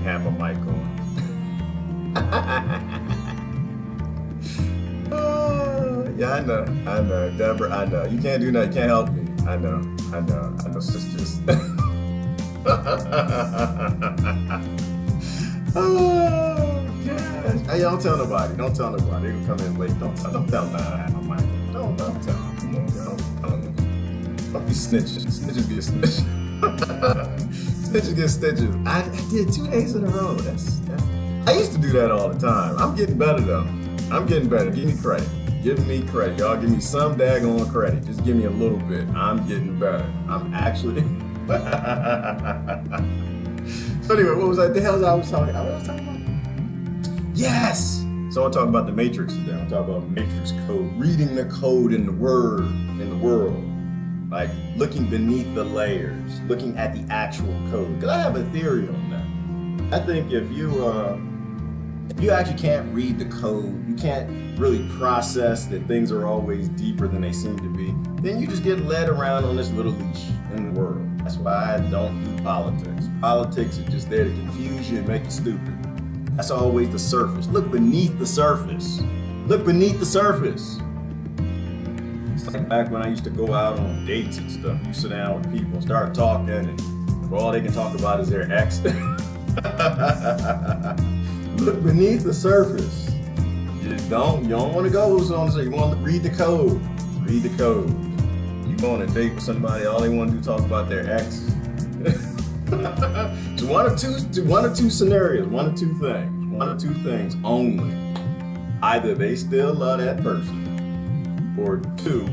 have my mic on. Yeah, I know, Deborah, I know. You can't do nothing, you can't help me. I know, sisters. Oh, gosh. Hey, don't tell nobody, They gonna come in late. Don't tell them I have my mic on. Don't tell them. Come on, girl. Don't be snitches. Snitches be a snitch. Snitches get stitches. I did 2 days in a row. I used to do that all the time. I'm getting better though. I'm getting better. Give me credit. Give me credit. Y'all give me some daggone credit. Just give me a little bit. I'm getting better. I'm actually. So anyway, what was that? The hell I was talking about? Yes! So I'm talking about the matrix today. I'm talking about matrix code. Reading the code in the world. Like looking beneath the layers. Looking at the actual code. Because I have a theory on that. I think if you actually can't read the code, you can't really process that things are always deeper than they seem to be, then you just get led around on this little leash in the world. That's why I don't do politics. Politics is just there to confuse you and make you stupid. That's always the surface. Look beneath the surface. Look beneath the surface. It's like back when I used to go out on dates and stuff. You sit down with people, start talking, and all they can talk about is their ex. Look beneath the surface. You don't want to go so you want to read the code. Read the code. You go on a date with somebody, all they want to do is talk about their ex. So one or two scenarios, one or two things only. Either they still love that person, or two,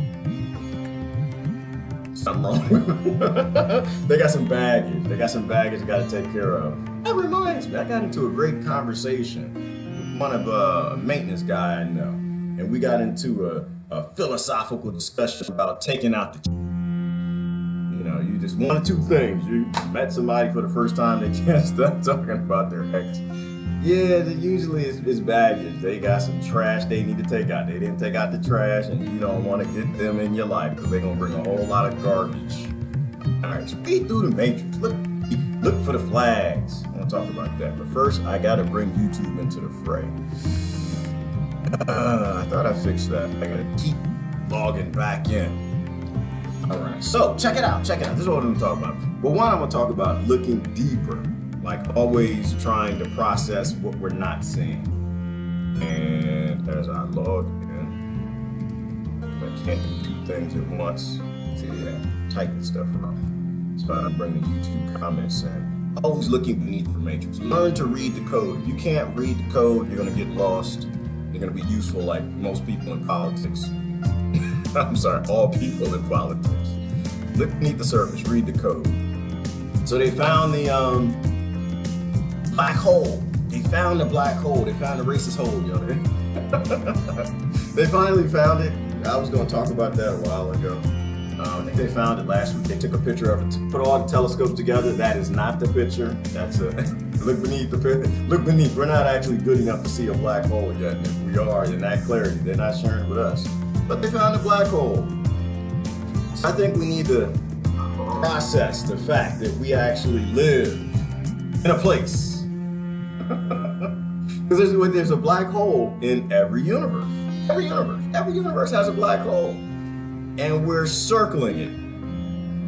something wrong with them. They got some baggage. They got to take care of. That reminds me, I got into a great conversation with one of a maintenance guy I know, and we got into a philosophical discussion about taking out the. You just one or two things. You met somebody for the first time, they can't stop talking about their ex. Yeah, usually it's baggage. They got some trash they need to take out. They didn't take out the trash, and you don't want to get them in your life because they're gonna bring a whole lot of garbage. All right, speed through the matrix. Look for the flags. I want to talk about that, but first I gotta bring YouTube into the fray. I thought I fixed that. I gotta keep logging back in. All right, so check it out. This is what I'm gonna talk about. But one, I'm gonna talk about looking deeper, like always trying to process what we're not seeing. And as I log in, I can't do two things at once. See, yeah, typing stuff around. So I bring the YouTube comments in. Always looking beneath the matrix. Learn to read the code. If you can't read the code, you're gonna get lost. You're gonna be useful like most people in politics. I'm sorry, all people in politics. Look beneath the surface, read the code. So they found the black hole. They found the black hole. They found the racist hole, They finally found it. I was gonna talk about that a while ago. I think they found it last week. They took a picture of it, put all the telescopes together. That is not the picture. That's a look beneath the picture. Look beneath. We're not actually good enough to see a black hole yet. If we are, in that clarity, they're not sharing it with us. But they found a black hole. So I think we need to process the fact that we actually live in a place. Because there's a black hole in every universe. Every universe has a black hole. And we're circling it.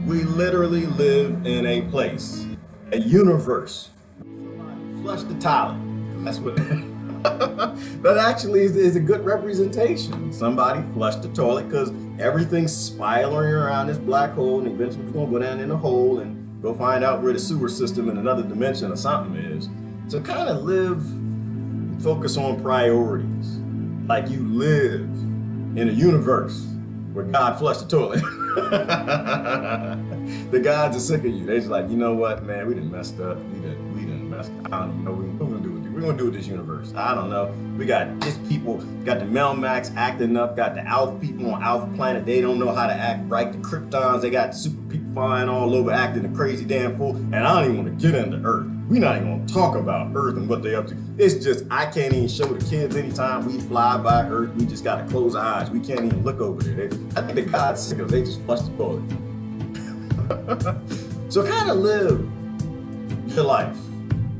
We literally live in a place, a universe. Flush the toilet. That's what. That actually is a good representation. Somebody flushed the toilet because everything's spiraling around this black hole, and eventually we're gonna go down in the hole and go find out where the sewer system in another dimension or something is. So kind of focus on priorities. Like you live in a universe where God flushed the toilet. The gods are sick of you. They're just like, you know what, man, we done messed up. We done messed up. I don't even know what we're gonna do with it. We're gonna do with this universe. I don't know. We got just people, got the Melmacs acting up, got the Alpha people on Alpha Planet. They don't know how to act right. The Kryptons, they got super people flying all over, acting a crazy damn fool. And I don't even want to get into Earth. We're not even gonna talk about Earth and what they up to. It's just, I can't even show the kids anytime we fly by Earth. We just gotta close our eyes. We can't even look over there. I think the God's sick of it. They just flush the toilet. So kind of live your life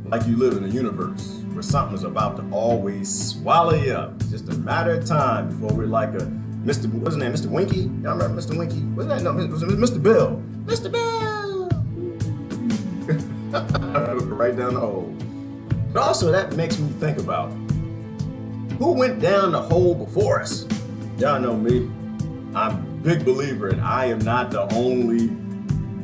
Like you live in a universe where something's about to always swallow you up. It's just a matter of time before we're like a Mr. What's his name? Mr. Winky? Y'all remember Mr. Winky? What's that? No, it was Mr. Bill. Mr. Bill! Right down the hole. But also that makes me think about who went down the hole before us. Y'all know me. I'm a big believer in I am not the only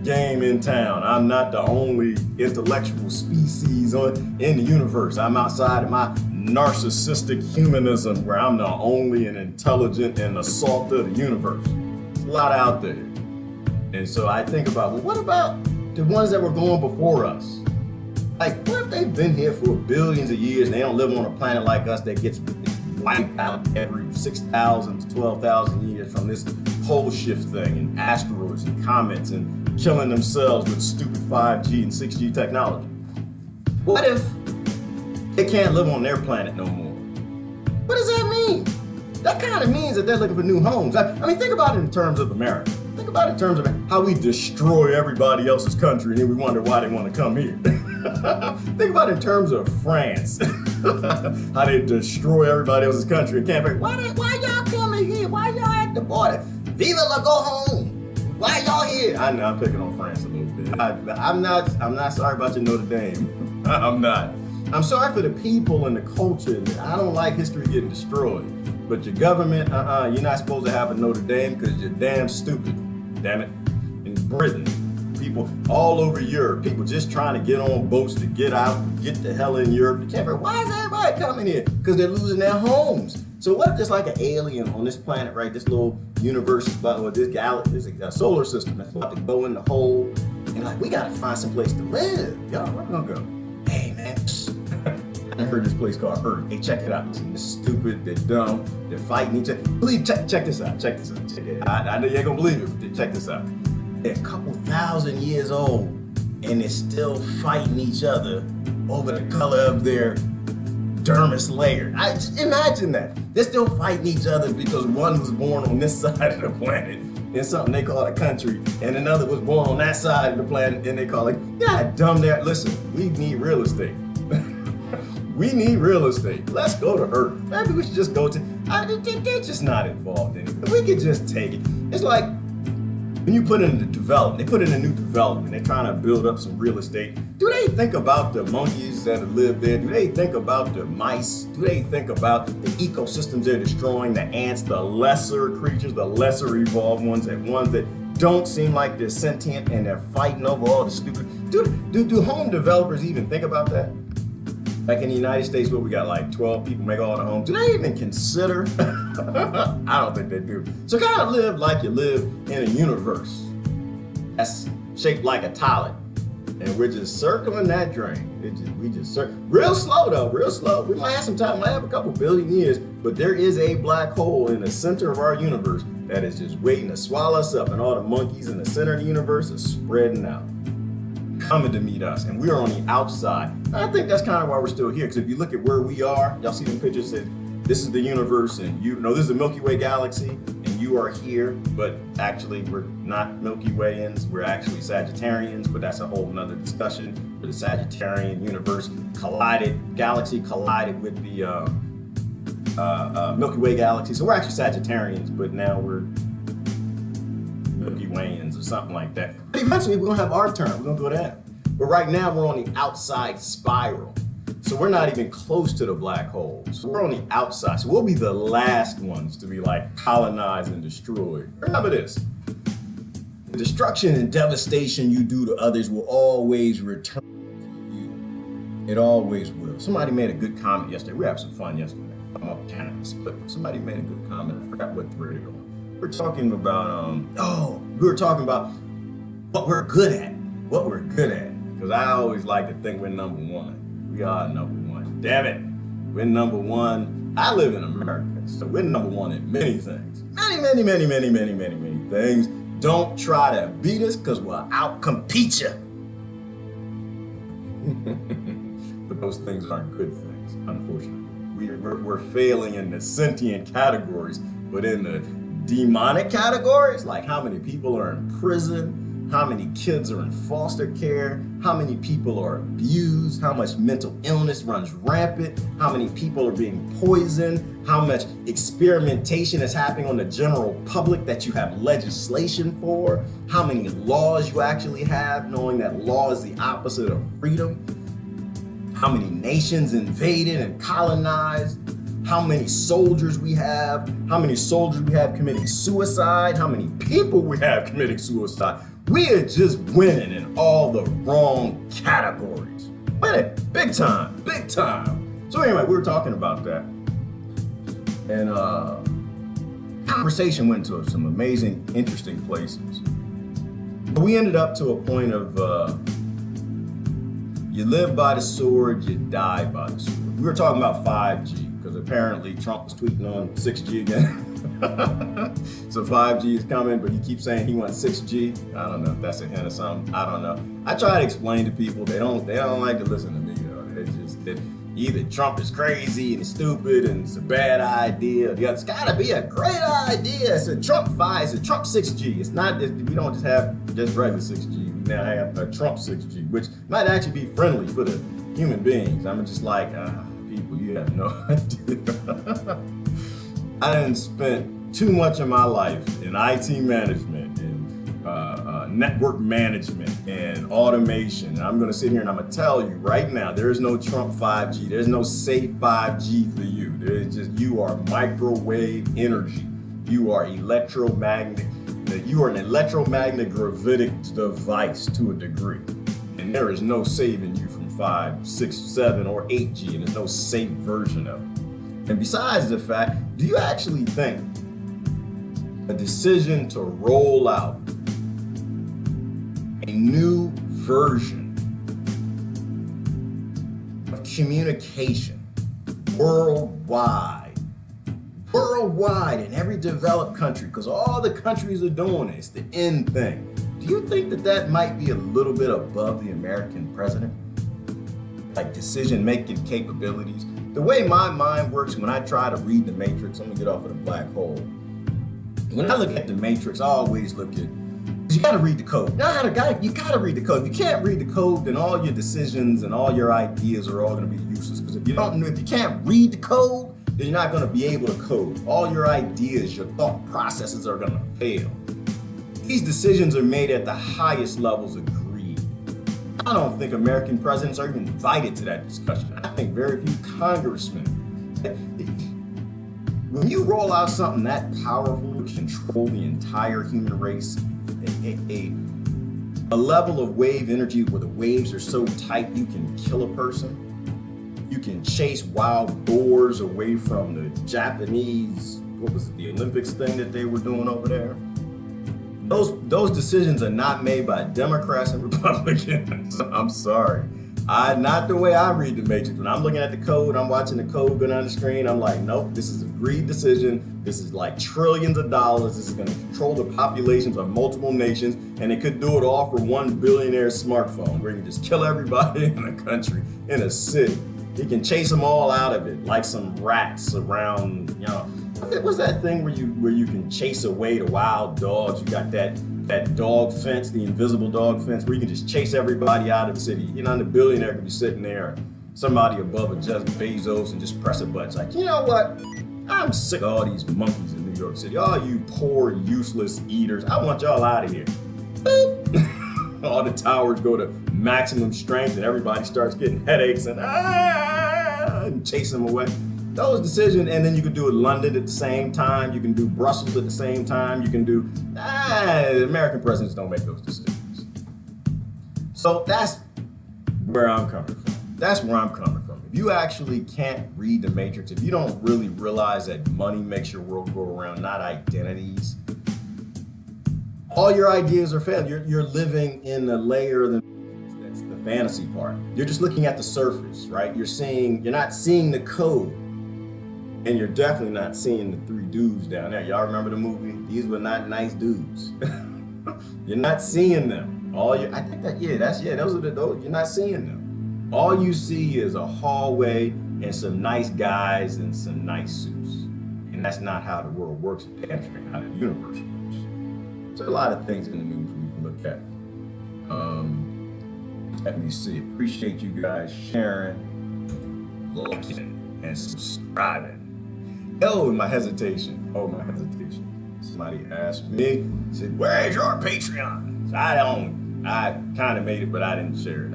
game in town. I'm not the only intellectual species in the universe. I'm outside of my narcissistic humanism where I'm the only and intelligent and the salt of the universe. There's a lot out there. And so I think about, well, what about the ones that were going before us? Like, what if they've been here for billions of years and they don't live on a planet like us that gets wiped out every 6,000 to 12,000 years from this pole shift thing and asteroids and comets and killing themselves with stupid 5G and 6G technology? What if they can't live on their planet no more? What does that mean? That kind of means that they're looking for new homes. I mean, think about it in terms of America. Think about it in terms of how we destroy everybody else's country and then we wonder why they want to come here. Think about it in terms of France. How they destroy everybody else's country and can't figure, why y'all coming here? Why y'all at the border? Viva la go home. Why y'all here? I know I'm picking on France a little bit. I'm not sorry about your Notre Dame. I'm not. I'm sorry for the people and the culture. I don't like history getting destroyed. But your government, you're not supposed to have a Notre Dame because you're damn stupid. Damn it. In Britain, people all over Europe, people just trying to get on boats to get out, get the hell in Europe. You can't figure, why is everybody coming here? Because they're losing their homes. So what if there's like an alien on this planet, right? This little universe, or this galaxy, this solar system that's about to go in the hole. And like, we got to find some place to live. Y'all, where we gonna go? Hey, man. I heard this place called Earth. Hey, check it out. They're stupid, they're dumb, they're fighting each other. Check this out, check this out. Check it out. I know you ain't gonna believe it, but check this out. They're a couple thousand years old and they're still fighting each other over the color of their dermis layer. Just imagine that. They're still fighting each other because one was born on this side of the planet in something they call a country, and another was born on that side of the planet and they call it, God dumb there. Listen, we need real estate. We need real estate. Let's go to Earth. Maybe we should just go to, they're just not involved in it. We could just take it. It's like when you put in the development, they put in a new development, they're trying to build up some real estate. Do they think about the monkeys that have lived there? Do they think about the mice? Do they think about the ecosystems they're destroying, the ants, the lesser creatures, the lesser evolved ones that don't seem like they're sentient and they're fighting over all the stupid, do home developers even think about that? Like in the United States where we got like 12 people make all the homes, do they even consider? I don't think they do. So kind of live like you live in a universe that's shaped like a toilet. And we're just circling that drain. We just circle. Real slow though, real slow. We might have some time, might have a couple billion years, but there is a black hole in the center of our universe that is just waiting to swallow us up, and all the monkeys in the center of the universe are spreading out, coming to meet us, and we're on the outside. And I think that's kind of why we're still here, because if you look at where we are, y'all see them pictures that this is the universe, and this is the Milky Way galaxy, and you are here, but actually we're not Milky Wayans, we're actually Sagittarians, but that's a whole nother discussion. Where the Sagittarian universe galaxy collided with the Milky Way galaxy, so we're actually Sagittarians, but now we're Milky Wayans or something like that. But eventually we're gonna have our turn, we're gonna go there. But right now we're on the outside spiral. So we're not even close to the black hole. So we're on the outside. So we'll be the last ones to be like colonized and destroyed. Remember this, the destruction and devastation you do to others will always return to you. It always will. Somebody made a good comment yesterday. We had some fun yesterday. I'm up cannabis, but somebody made a good comment. I forgot what thread it on. We're talking about, we were talking about what we're good at. What we're good at. Because I always like to think we're number one. We are number one. Damn it. We're number one. I live in America, so we're number one in many things. Many things. Don't try to beat us because we'll out-compete you. But those things aren't good things, unfortunately. We're failing in the sentient categories, but in the demonic categories, like how many people are in prison, how many kids are in foster care, how many people are abused, how much mental illness runs rampant, how many people are being poisoned, how much experimentation is happening on the general public that you have legislation for, how many laws you actually have, knowing that law is the opposite of freedom, how many nations invaded and colonized, how many soldiers we have committing suicide, how many people we have committing suicide. We are just winning in all the wrong categories. Winning, big time, big time. So anyway, we were talking about that. And conversation went to some amazing, interesting places. But we ended up to a point of you live by the sword, you die by the sword. We were talking about 5G, because apparently Trump was tweeting on 6G again. So 5G is coming, but he keeps saying he wants 6G. I don't know if that's a hint of something. I don't know. I try to explain to people, they don't like to listen to me. Either Trump is crazy and stupid and it's a bad idea. It's gotta be a great idea. It's a Trump 5, it's a Trump 6G. It's not, we don't just have just regular 6G. We now have a Trump 6G, which might actually be friendly for the human beings. I'm just like, people, you have no idea. I done spent too much of my life in IT management and network management and automation. And I'm gonna sit here and I'm gonna tell you right now, there is no Trump 5G. There's no safe 5G for you. There is just, you are microwave energy. You are electromagnetic. You are an electromagnetic gravitic device to a degree. And there is no saving you from 5, 6, 7, or 8G, and there's no safe version of it. And besides the fact, do you actually think a decision to roll out a new version of communication worldwide in every developed country, because all the countries are doing it, it's the end thing. Do you think that that might be a little bit above the American president? Like decision-making capabilities? The way my mind works when I try to read the Matrix, I'm gonna get off of the black hole. When I look at the Matrix, I always look at, you gotta read the code. You gotta read the code. If you can't read the code, then all your decisions and all your ideas are all gonna be useless. Because if you can't read the code, then you're not gonna be able to code. All your ideas, your thought processes are gonna fail. These decisions are made at the highest levels of greed. I don't think American presidents are even invited to that discussion. I think very few congressmen. When you roll out something that powerful to control the entire human race, a level of wave energy where the waves are so tight you can kill a person, you can chase wild boars away from the Japanese, what was it, the Olympics thing that they were doing over there? Those decisions are not made by Democrats and Republicans. I'm sorry. Not the way I read the Matrix. When I'm looking at the code, I'm watching the code go on the screen, I'm like, nope, this is a greed decision. This is like trillions of dollars. This is gonna control the populations of multiple nations, and it could do it all for one billionaire smartphone, where you can just kill everybody in a country, in a city. You can chase them all out of it, like some rats around, what's that thing where you can chase away the wild dogs? You got that dog fence, the invisible dog fence, where you can just chase everybody out of the city. The billionaire could be sitting there, somebody above a Jeff Bezos, and just press a button. It's like, you know what? I'm sick of all these monkeys in New York City. All you poor, useless eaters. I want y'all out of here. Boop. All the towers go to maximum strength, and everybody starts getting headaches and chase them away. Those decisions, and then you can do it London at the same time, you can do Brussels at the same time, you can do, American presidents don't make those decisions. So that's where I'm coming from. That's where I'm coming from. If you actually can't read the Matrix, if you don't really realize that money makes your world go around, not identities, all your ideas are failed. You're living in a layer of the that's the fantasy part. You're just looking at the surface, right? You're not seeing the code. And you're definitely not seeing the three dudes down there. Y'all remember the movie? These were not nice dudes. You're not seeing them. Those are those, you're not seeing them. All you see is a hallway and some nice guys in some nice suits. And that's not how the world works, it's damn straight how the universe works. So a lot of things in the news we can look at. Let me see. Appreciate you guys sharing, liking, and subscribing. Oh, my hesitation. Somebody asked me, said, "Where is your Patreon?" So I kind of made it, but I didn't share it.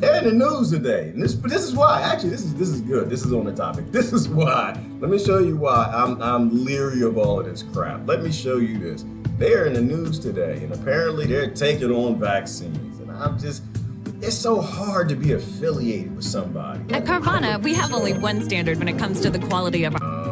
They're in the news today. And this is why. Actually, this is good. This is on the topic. This is why. Let me show you why I'm leery of all of this crap. Let me show you this. They're in the news today, and apparently they're taking on vaccines. And it's so hard to be affiliated with somebody. At Carvana, we have only one standard when it comes to the quality of our...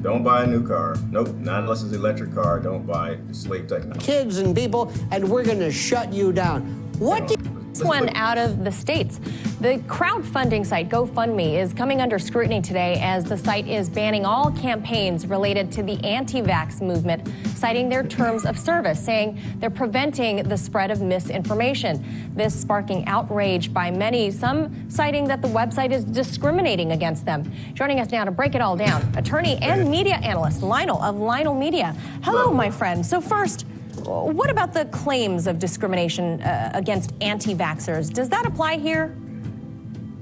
Don't buy a new car. Nope, not unless it's an electric car. Don't buy it. It's slave technology. Kids and people, and we're going to shut you down. What do you... This one out of the States. The crowdfunding site GoFundMe is coming under scrutiny today as the site is banning all campaigns related to the anti-vaxx movement, citing their terms of service, saying they're preventing the spread of misinformation. This sparking outrage by many, some citing that the website is discriminating against them. Joining us now to break it all down, attorney and media analyst Lionel of Lionel Media. Hello, my friend. So first, what about the claims of discrimination against anti-vaxxers? Does that apply here?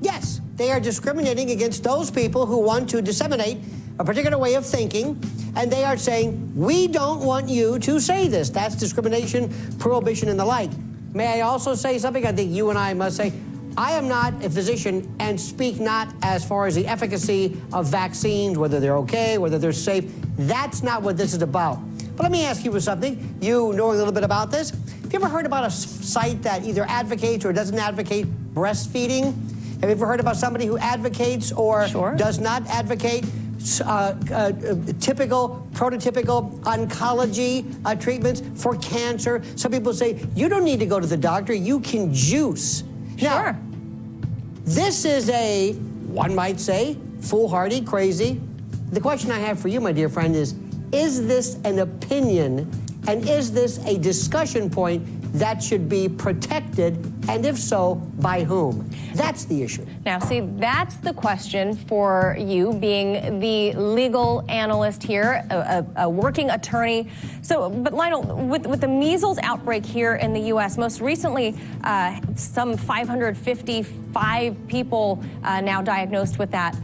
Yes, they are discriminating against those people who want to disseminate a particular way of thinking, and they are saying, we don't want you to say this. That's discrimination, prohibition, and the like. May I also say something I think you and I must say? I am not a physician and speak not as far as the efficacy of vaccines, whether they're okay, whether they're safe. That's not what this is about. But let me ask you something. You knowing a little bit about this, have you ever heard about a site that either advocates or doesn't advocate breastfeeding? Have you ever heard about somebody who advocates or does not advocate typical, prototypical oncology treatments for cancer? Some people say, you don't need to go to the doctor, you can juice. Now, this is one might say, foolhardy, crazy. The question I have for you, my dear friend, is this an opinion, and is this a discussion point that should be protected, and if so, by whom? That's the issue. Now, see, that's the question for you, being the legal analyst here, a working attorney. So, but Lionel, with the measles outbreak here in the U.S., most recently, some 555 people now diagnosed with that.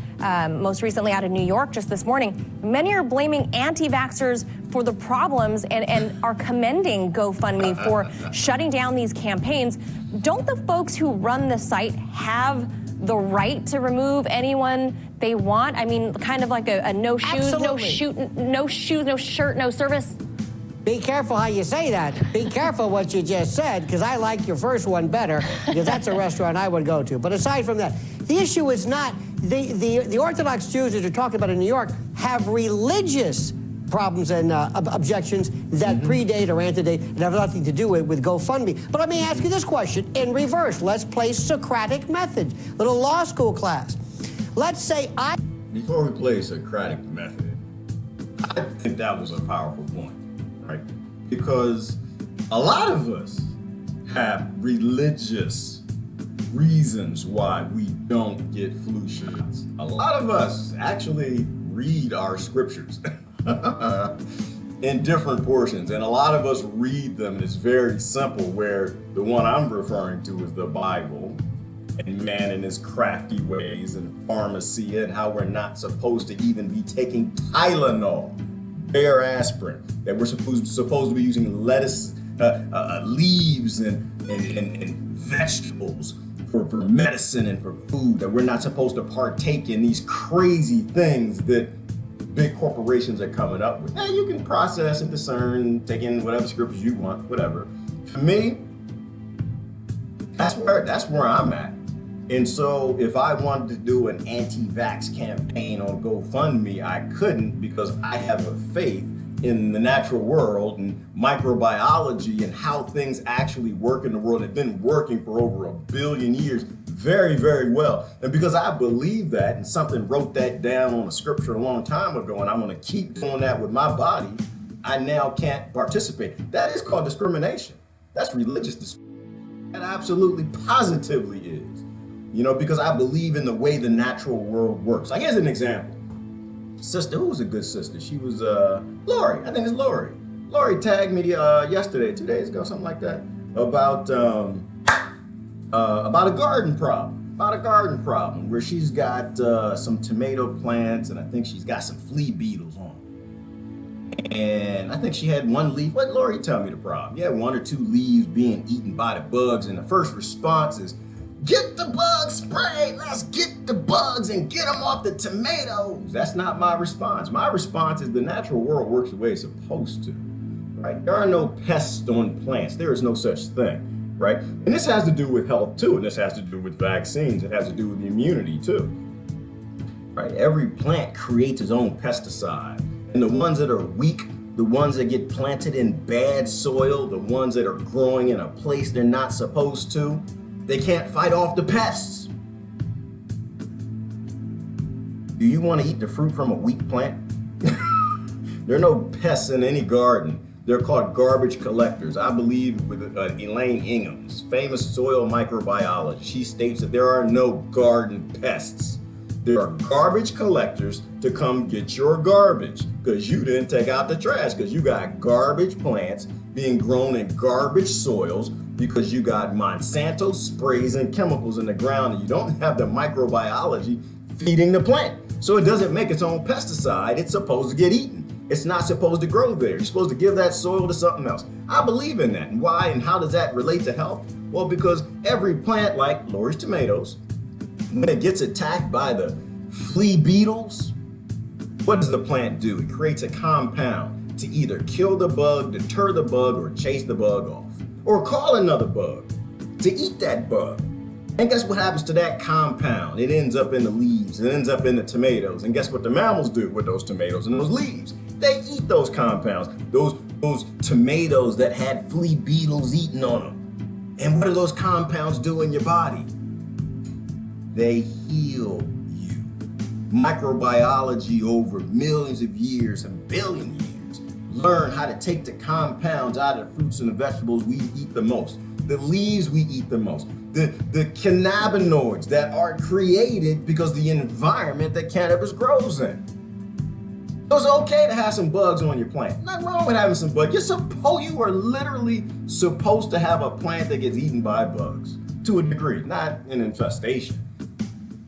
Most recently out of New York just this morning. Many are blaming anti-vaxxers for the problems and are commending GoFundMe for shutting down these campaigns. Don't the folks who run the site have the right to remove anyone they want? I mean, kind of like a no shoes, no shoes, no shirt, no service. Be careful how you say that. Be careful what you just said, because I like your first one better, because that's a restaurant I would go to. But aside from that, the issue is not the Orthodox Jews that you're talking about in New York have religious problems and objections that predate or antedate and have nothing to do with GoFundMe. But let me ask you this question in reverse. Let's play Socratic method, little law school class. Let's say Before we play Socratic method, I think that was a powerful point, right? Because a lot of us have religious reasons why we don't get flu shots. A lot of us actually read our scriptures in different portions, and a lot of us read them, and it's very simple, where the one I'm referring to is the Bible, and man in his crafty ways, and pharmacy, and how we're not supposed to even be taking Tylenol, bare aspirin, that we're supposed to be using lettuce, leaves and vegetables for medicine and for food, that we're not supposed to partake in these crazy things that big corporations are coming up with. Now, you can process and discern, take in whatever scriptures you want, whatever. For me, that's where I'm at. And so if I wanted to do an anti-vax campaign on GoFundMe, I couldn't, because I have a faith in the natural world and microbiology and how things actually work in the world. They've been working for over 1 billion years very, very well. And because I believe that, and something wrote that down on a scripture a long time ago, and I'm gonna keep doing that with my body, I now can't participate. That is called discrimination. That's religious discrimination. That absolutely positively is. You know, because I believe in the way the natural world works. Like, here's an example. Sister, who was a good sister? She was Lori. I think it's Lori. Lori tagged me yesterday, 2 days ago, something like that, about about a garden problem. Where she's got some tomato plants, and I think she's got some flea beetles on them. And I think she had one leaf. What, Lori, tell me the problem? You had 1 or 2 leaves being eaten by the bugs, and the first response is, get the bugs sprayed. Let's get the bugs and get them off the tomatoes. That's not my response. My response is the natural world works the way it's supposed to. Right? There are no pests on plants. There is no such thing. Right? And this has to do with health too, and this has to do with vaccines. It has to do with immunity too. Right? Every plant creates its own pesticide. And the ones that are weak, the ones that get planted in bad soil, the ones that are growing in a place they're not supposed to, they can't fight off the pests. Do you want to eat the fruit from a weak plant? There are no pests in any garden. They're called garbage collectors. I believe with Elaine Ingham's famous soil microbiologist, she states that there are no garden pests. There are garbage collectors to come get your garbage because you didn't take out the trash, because you got garbage plants being grown in garbage soils because you got Monsanto sprays and chemicals in the ground and you don't have the microbiology feeding the plant. So it doesn't make its own pesticide. It's supposed to get eaten. It's not supposed to grow there. You're supposed to give that soil to something else. I believe in that. And why and how does that relate to health? Well, because every plant, like Lori's tomatoes, when it gets attacked by the flea beetles, what does the plant do? It creates a compound to either kill the bug, deter the bug, or chase the bug off. Or call another bug to eat that bug. And guess what happens to that compound? It ends up in the leaves, it ends up in the tomatoes. And guess what the mammals do with those tomatoes and those leaves? They eat those compounds, those tomatoes that had flea beetles eating on them. And what do those compounds do in your body? They heal you. Microbiology over millions of years and billion years learn how to take the compounds out of the fruits and the vegetables we eat the most, the leaves we eat the most, the cannabinoids that are created because of the environment that cannabis grows in. So it's okay to have some bugs on your plant. Nothing wrong with having some bugs. You are literally supposed to have a plant that gets eaten by bugs to a degree, not an infestation.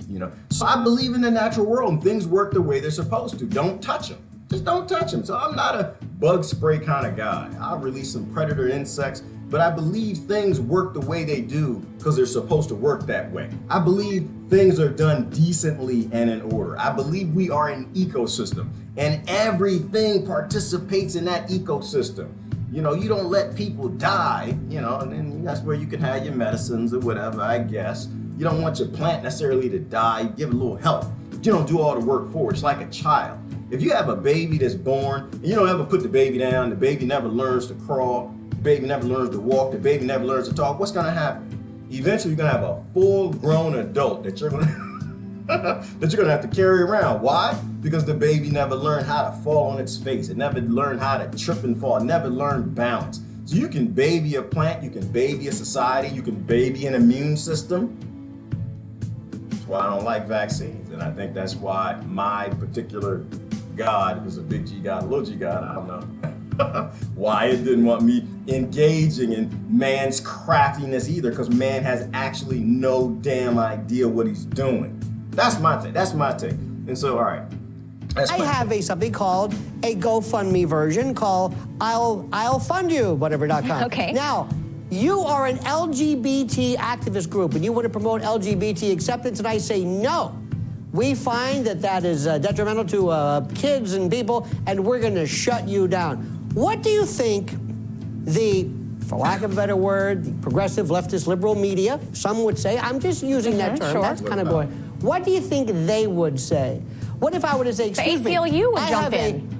You know, so I believe in the natural world and things work the way they're supposed to. Don't touch them. Just don't touch them. So I'm not a bug spray kind of guy. I'll release some predator insects, but I believe things work the way they do because they're supposed to work that way. I believe things are done decently and in order. I believe we are an ecosystem and everything participates in that ecosystem. You know, you don't let people die, you know, and then that's where you can have your medicines or whatever, I guess. You don't want your plant necessarily to die. You give it a little help, but you don't do all the work for it. It's like a child. If you have a baby that's born and you don't ever put the baby down, the baby never learns to crawl, the baby never learns to walk, the baby never learns to talk, what's gonna happen? Eventually you're gonna have a full-grown adult that you're gonna have to carry around. Why? Because the baby never learned how to fall on its face. It never learned how to trip and fall. It never learned balance. So you can baby a plant, you can baby a society, you can baby an immune system. That's why I don't like vaccines. And I think that's why my particular God, if it's a big G God, a little G God, I don't know. Why it didn't want me engaging in man's craftiness either, because man has actually no damn idea what he's doing. That's my take. That's my take. And so, all right. I have something called a GoFundMe version called I'll fund you, whatever.com. Okay. Now, you are an LGBT activist group and you want to promote LGBT acceptance, and I say no. We find that is detrimental to kids and people, and we're going to shut you down. What do you think the, for lack of a better word, the progressive, leftist, liberal media, some would say, I'm just using that term, sure. that's kind of boring. What do you think they would say? What if I were to say, excuse me, ACLU would jump in.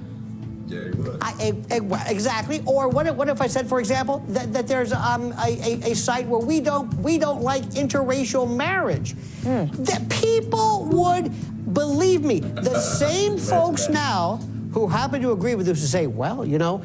Yeah, it would. Exactly. Or what if I said, for example, that there's a site where we don't like interracial marriage? That people would believe me. The same folks now who happen to agree with this to say, well, you know,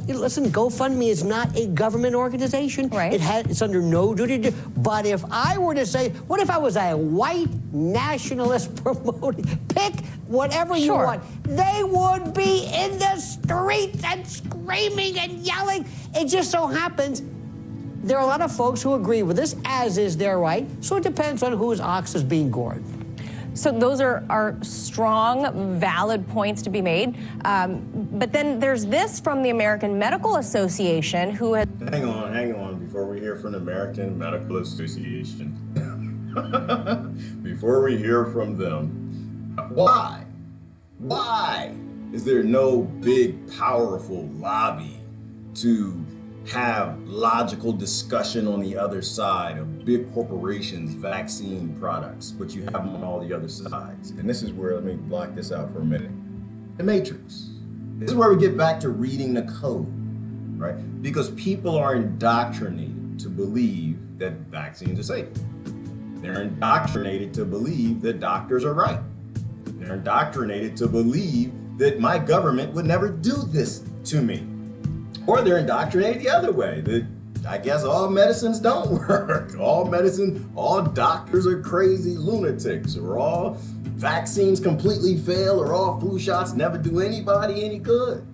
listen, GoFundMe is not a government organization. Right. It's under no duty to. But if I were to say, what if I was a white nationalist promoting, pick whatever you want, they would be in the streets and screaming and yelling. It just so happens there are a lot of folks who agree with this, as is their right. So it depends on whose ox is being gored. So those are strong, valid points to be made. But then there's this from the American Medical Association, who has... Hang on, before we hear from the American Medical Association. Before we hear from them, why is there no big, powerful lobby to have logical discussion on the other side of big corporations' vaccine products, but you have them on all the other sides? And this is where, let me block this out for a minute. The Matrix. This is where we get back to reading the code, right? Because people are indoctrinated to believe that vaccines are safe. They're indoctrinated to believe that doctors are right. They're indoctrinated to believe that my government would never do this to me. Or they're indoctrinated the other way, that I guess all medicines don't work. All doctors are crazy lunatics, or all vaccines completely fail, or all flu shots never do anybody any good.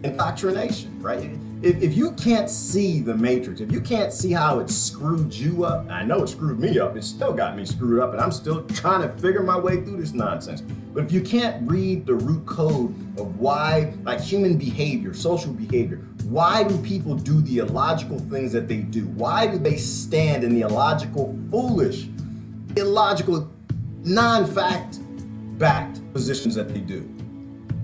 Indoctrination, right? If you can't see the Matrix, if you can't see how it screwed you up, I know it screwed me up, it still got me screwed up, and I'm still trying to figure my way through this nonsense. But if you can't read the root code of why, like human behavior, social behavior, why do people do the illogical things that they do? Why do they stand in the illogical, foolish, illogical, non-fact-backed positions that they do?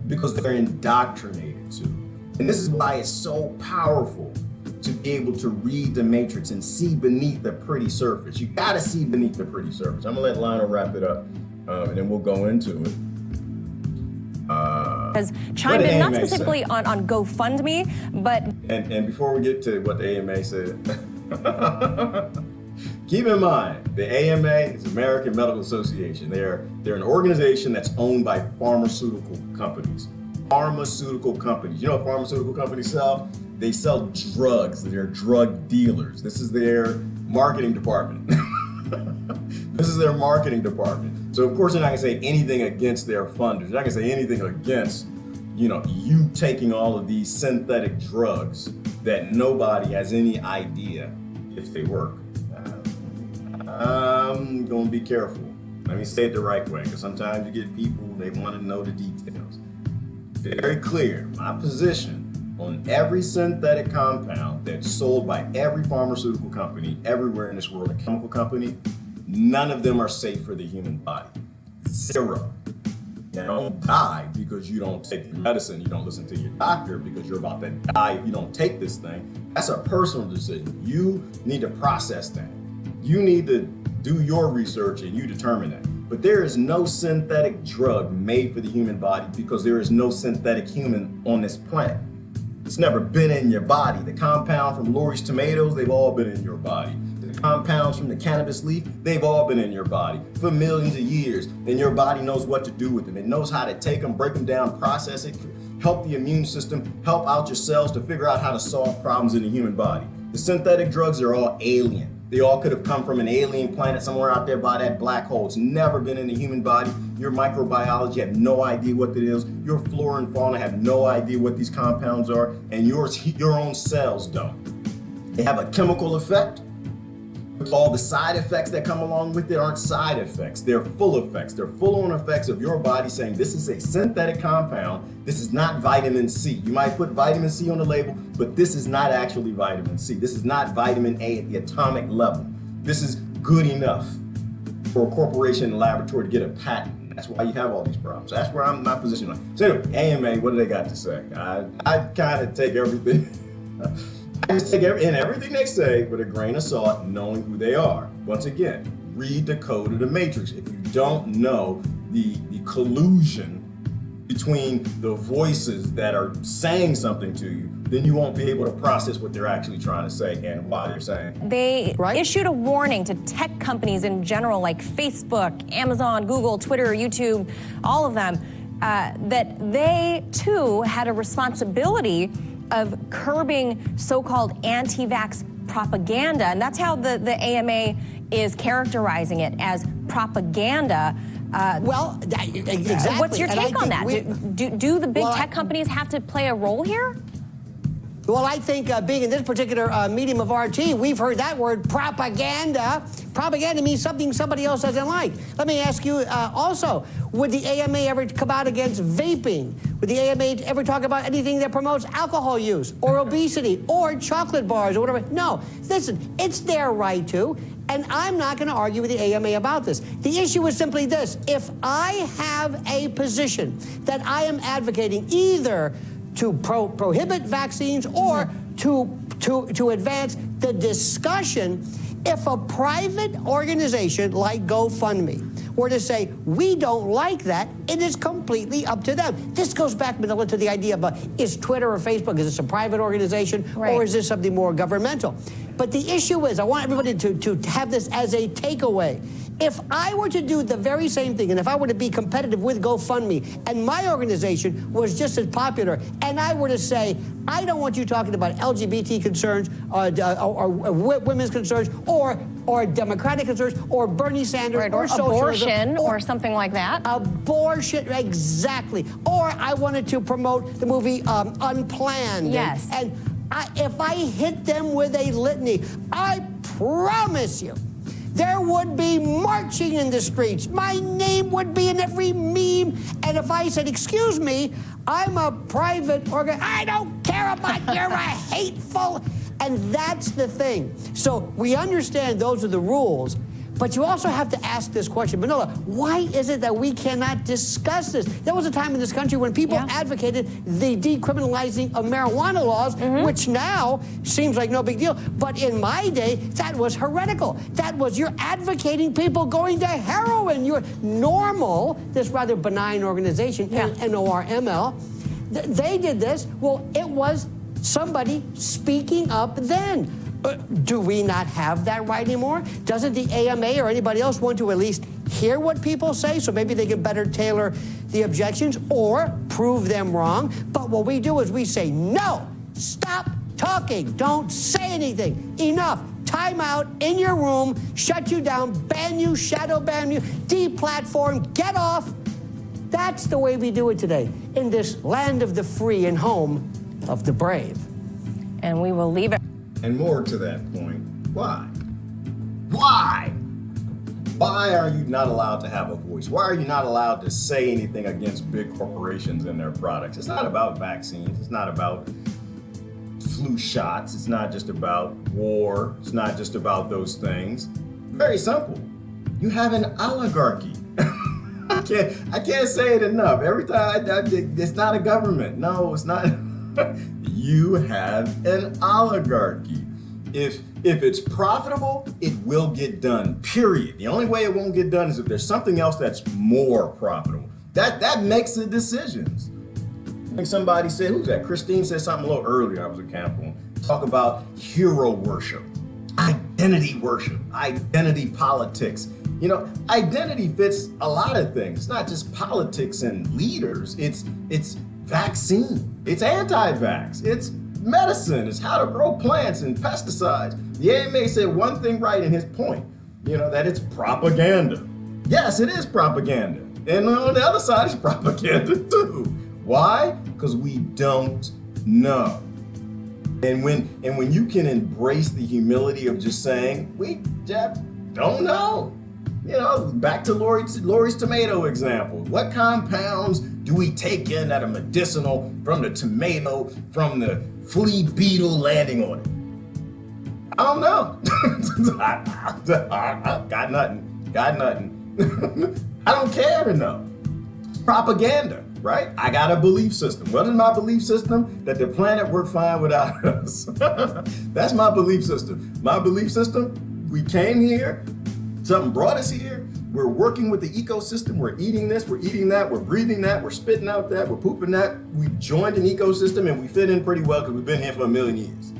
Because they're indoctrinated to. And this is why it's so powerful to be able to read the Matrix and see beneath the pretty surface. You gotta see beneath the pretty surface. I'm gonna let Lionel wrap it up, and then we'll go into it. Has chimed in, not specifically on GoFundMe, but... And before we get to what the AMA said, keep in mind, the AMA is American Medical Association. They're an organization that's owned by pharmaceutical companies. Pharmaceutical companies. You know what pharmaceutical companies sell? They sell drugs. They're drug dealers. This is their marketing department. This is their marketing department. So of course they're not gonna say anything against their funders. They're not gonna say anything against, you taking all of these synthetic drugs that nobody has any idea if they work. I'm gonna be careful. Let me say it the right way, because sometimes you get people, they want to know the details. Very clear, my position on every synthetic compound that's sold by every pharmaceutical company everywhere in this world, a chemical company, none of them are safe for the human body. Zero. You don't die because you don't take the medicine, you don't listen to your doctor because you're about to die if you don't take this thing. That's a personal decision. You need to process that. You need to do your research and you determine that. But there is no synthetic drug made for the human body because there is no synthetic human on this planet. It's never been in your body. The compound from Lori's tomatoes, they've all been in your body. The compounds from the cannabis leaf, they've all been in your body for millions of years. And your body knows what to do with them. It knows how to take them, break them down, process it, help the immune system, help out your cells to figure out how to solve problems in the human body. The synthetic drugs are all alien. They all could have come from an alien planet somewhere out there by that black hole. It's never been in the human body. Your microbiology have no idea what it is. Your flora and fauna have no idea what these compounds are, and your own cells don't. They have a chemical effect. All the side effects that come along with it aren't side effects. They're full effects. They're full-on effects of your body saying this is a synthetic compound. This is not vitamin C. You might put vitamin C on the label, but this is not actually vitamin C. This is not vitamin A at the atomic level. This is good enough for a corporation and laboratory to get a patent. That's why you have all these problems. That's where my position on. So anyway, AMA, what do they got to say? I kind of take everything. I just take everything they say with a grain of salt, knowing who they are. Once again, read the code of the Matrix. If you don't know the collusion between the voices that are saying something to you, then you won't be able to process what they're actually trying to say and why they're saying. They issued a warning to tech companies in general, like Facebook, Amazon, Google, Twitter, YouTube, all of them, that they too had a responsibility of curbing so-called anti-vaxx propaganda. And that's how the AMA is characterizing it, as propaganda. Exactly. What's your take on that? Do the big tech companies have to play a role here? Well, I think being in this particular medium of RT, we've heard that word propaganda. Propaganda means something somebody else doesn't like. Let me ask you also, would the AMA ever come out against vaping? Would the AMA ever talk about anything that promotes alcohol use or obesity or chocolate bars or whatever? No. Listen, it's their right to, and I'm not going to argue with the AMA about this. The issue is simply this. If I have a position that I am advocating either to prohibit vaccines or to advance the discussion, if a private organization like GoFundMe were to say, we don't like that, it is completely up to them. This goes back, Manila, to the idea of is Twitter or Facebook, is this a private organization or is this something more governmental? But the issue is, I want everybody to have this as a takeaway. If I were to do the very same thing, and if I were to be competitive with GoFundMe, and my organization was just as popular, and I were to say, I don't want you talking about LGBT concerns, or women's concerns, or Democratic concerns, or Bernie Sanders, or socialism, abortion, or something like that. Abortion, exactly. Or I wanted to promote the movie Unplanned. Yes. And if I hit them with a litany, I promise you, there would be marching in the streets. My name would be in every meme. And if I said, excuse me, I'm a private organ, I don't care about you're a hateful. And that's the thing. So we understand those are the rules. But you also have to ask this question, Manila, why is it that we cannot discuss this? There was a time in this country when people advocated the decriminalizing of marijuana laws, which now seems like no big deal. But in my day, that was heretical. That was, you're advocating people going to heroin. You're normal, this rather benign organization, NORML. They did this. Well, it was somebody speaking up then. Do we not have that right anymore? Doesn't the AMA or anybody else want to at least hear what people say so maybe they can better tailor the objections or prove them wrong? But what we do is we say, no, stop talking. Don't say anything. Enough. Time out in your room, shut you down, ban you, shadow ban you, deplatform, get off. That's the way we do it today in this land of the free and home of the brave. And we will leave it. And more to that point, why? Why? Why are you not allowed to have a voice? Why are you not allowed to say anything against big corporations and their products? It's not about vaccines. It's not about flu shots. It's not just about war. It's not just about those things. Very simple. You have an oligarchy. I can't say it enough. Every time it's not a government. No, it's not. You have an oligarchy. If it's profitable, it will get done, period. The only way it won't get done is if there's something else that's more profitable. That makes the decisions. I think somebody said, who's that? Christine said something a little earlier, I was at camp on. Talk about hero worship, identity worship, identity politics. You know, identity fits a lot of things. It's not just politics and leaders. It's vaccine. It's anti-vaxx. It's medicine. It's how to grow plants and pesticides. The AMA said one thing right in his point, that it's propaganda. Yes, it is propaganda. And on the other side, it's propaganda too. Why? Because we don't know. And when you can embrace the humility of just saying, we just don't know. Back to Lori's tomato example. What compounds do we take in that are medicinal from the tomato, from the flea beetle landing on it? I don't know. Got nothing. I don't care to know. Propaganda, right? I got a belief system. What is my belief system? That the planet worked fine without us. That's my belief system. My belief system, we came here, something brought us here. We're working with the ecosystem. We're eating this, we're eating that, we're breathing that, we're spitting out that, we're pooping that. We've joined an ecosystem and we fit in pretty well because we've been here for 1,000,000 years.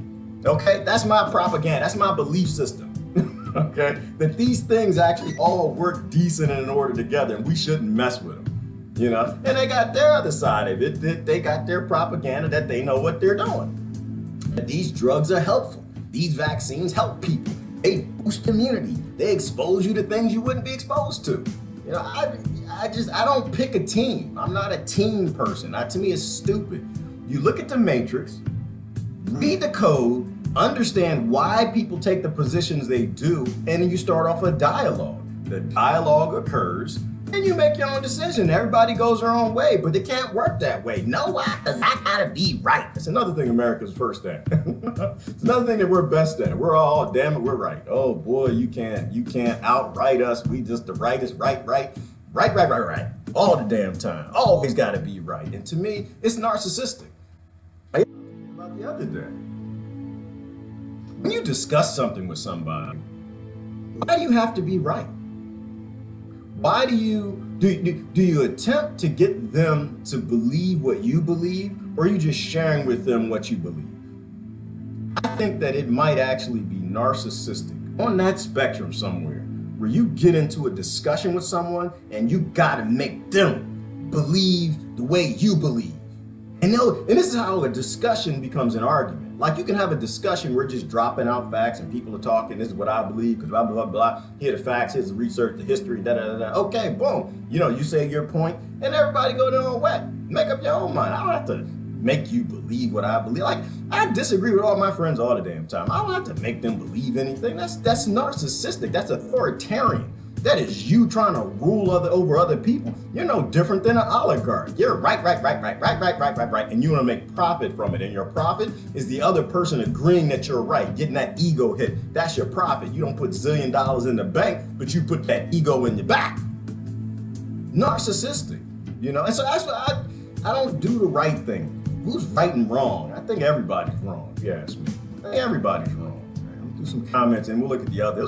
Okay, that's my propaganda. That's my belief system. Okay, that these things actually all work decent and in order together and we shouldn't mess with them. And they got their other side of it. They got their propaganda that they know what they're doing. That these drugs are helpful. These vaccines help people. They boost immunity. They expose you to things you wouldn't be exposed to. I don't pick a team. I'm not a team person. To me, it's stupid. You look at the Matrix. read the code, understand why people take the positions they do, and then you start off a dialogue. The dialogue occurs, and you make your own decision. Everybody goes their own way, but it can't work that way. No, because I gotta be right. That's another thing America's first at. It's another thing that we're best at. We're all, damn it, we're right. Oh boy, you can't outright us. We just the right is right. All the damn time. Always gotta be right. And to me, it's narcissistic. I talked about the other day. When you discuss something with somebody, why do you have to be right? Why do you attempt to get them to believe what you believe, or are you just sharing with them what you believe? I think that it might actually be narcissistic on that spectrum somewhere, where you get into a discussion with someone and you gotta make them believe the way you believe. And this is how a discussion becomes an argument. Like, you can have a discussion where just dropping out facts and people are talking, this is what I believe, because blah, blah, blah, blah. Here are the facts, here's the research, the history, da, da, da, da. Okay, boom. You say your point, and everybody go their own way. Make up your own mind. I don't have to make you believe what I believe. Like, I disagree with all my friends all the damn time. I don't have to make them believe anything. That's narcissistic. That's authoritarian. That is you trying to rule over other people. You're no different than an oligarch. You're right, and you want to make profit from it. And your profit is the other person agreeing that you're right, getting that ego hit. That's your profit. You don't put $1 zillion in the bank, but you put that ego in your back. Narcissistic, And so that's why I don't do the right thing. Who's right and wrong? I think everybody's wrong, if you ask me. I think everybody's wrong. Do some comments and we'll look at the other.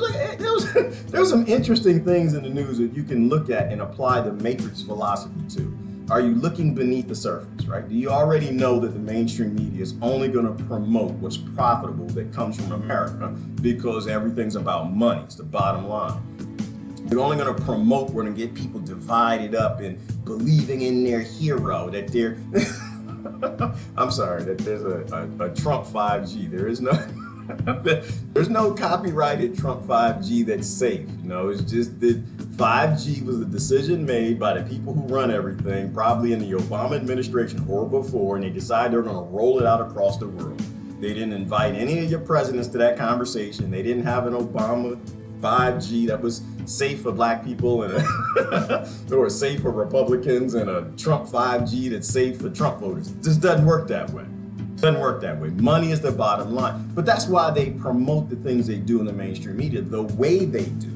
There was some interesting things in the news that you can look at and apply the matrix philosophy to. Are you looking beneath the surface, right? Do you already know that the mainstream media is only going to promote what's profitable that comes from America because everything's about money? It's the bottom line. They're only going to promote, we're going to get people divided up and believing in their hero, that they're, I'm sorry, that there's a Trump 5G. There's no copyrighted Trump 5G that's safe. It's just that 5G was a decision made by the people who run everything, probably in the Obama administration or before, and they decided they're going to roll it out across the world. They didn't invite any of your presidents to that conversation. They didn't have an Obama 5G that was safe for black people and or safe for Republicans, and a Trump 5G that's safe for Trump voters. It just doesn't work that way. Doesn't work that way. Money is the bottom line. But that's why they promote the things they do in the mainstream media the way they do.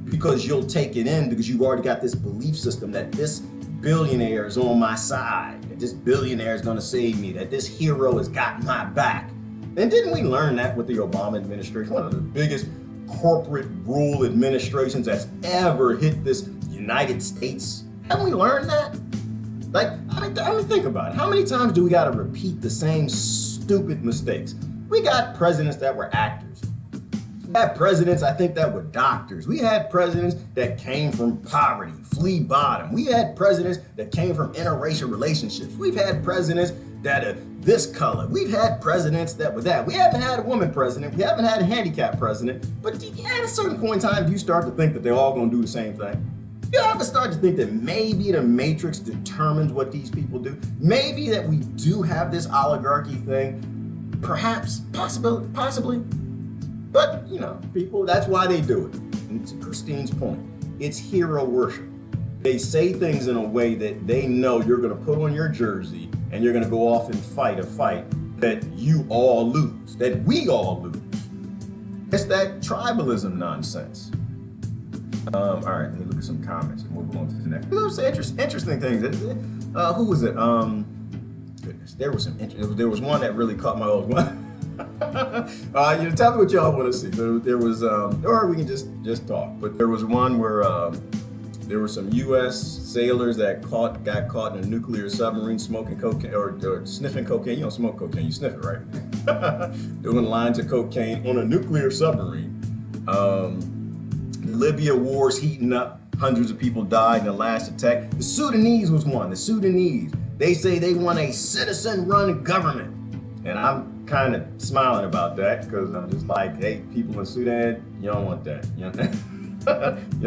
Because you'll take it in because you've already got this belief system that this billionaire is on my side, that this billionaire is going to save me, that this hero has got my back. And didn't we learn that with the Obama administration? One of the biggest corporate rule administrations that's ever hit this United States. Haven't we learned that? Like, I mean, think about it. How many times do we got to repeat the same stupid mistakes? We got presidents that were actors. We had presidents, I think, that were doctors. We had presidents that came from poverty, flea bottom. We had presidents that came from interracial relationships. We've had presidents that are this color. We've had presidents that were that. We haven't had a woman president. We haven't had a handicapped president. But at a certain point in time, you start to think that they're all going to do the same thing. You ever start to think that maybe the matrix determines what these people do? Maybe that we do have this oligarchy thing, perhaps, possibly. But, people, that's why they do it. And to Christine's point, it's hero worship. They say things in a way that they know you're going to put on your jersey and you're going to go off and fight a fight that you all lose, that we all lose. It's that tribalism nonsense. All right, let me look at some comments and we'll go on to the next. There was interesting things. Who was it? Goodness, there was one that really caught my old one. Tell me what y'all want to see. There was, or we can just talk. But there was one where there were some U.S. sailors that got caught in a nuclear submarine smoking cocaine or sniffing cocaine. You don't smoke cocaine, you sniff it, right? Doing lines of cocaine on a nuclear submarine. Libya war's heating up. Hundreds of people died in the last attack. The Sudanese was one. The Sudanese, they say they want a citizen-run government. And I'm kind of smiling about that because I'm just like, hey, people in Sudan, you don't want that. You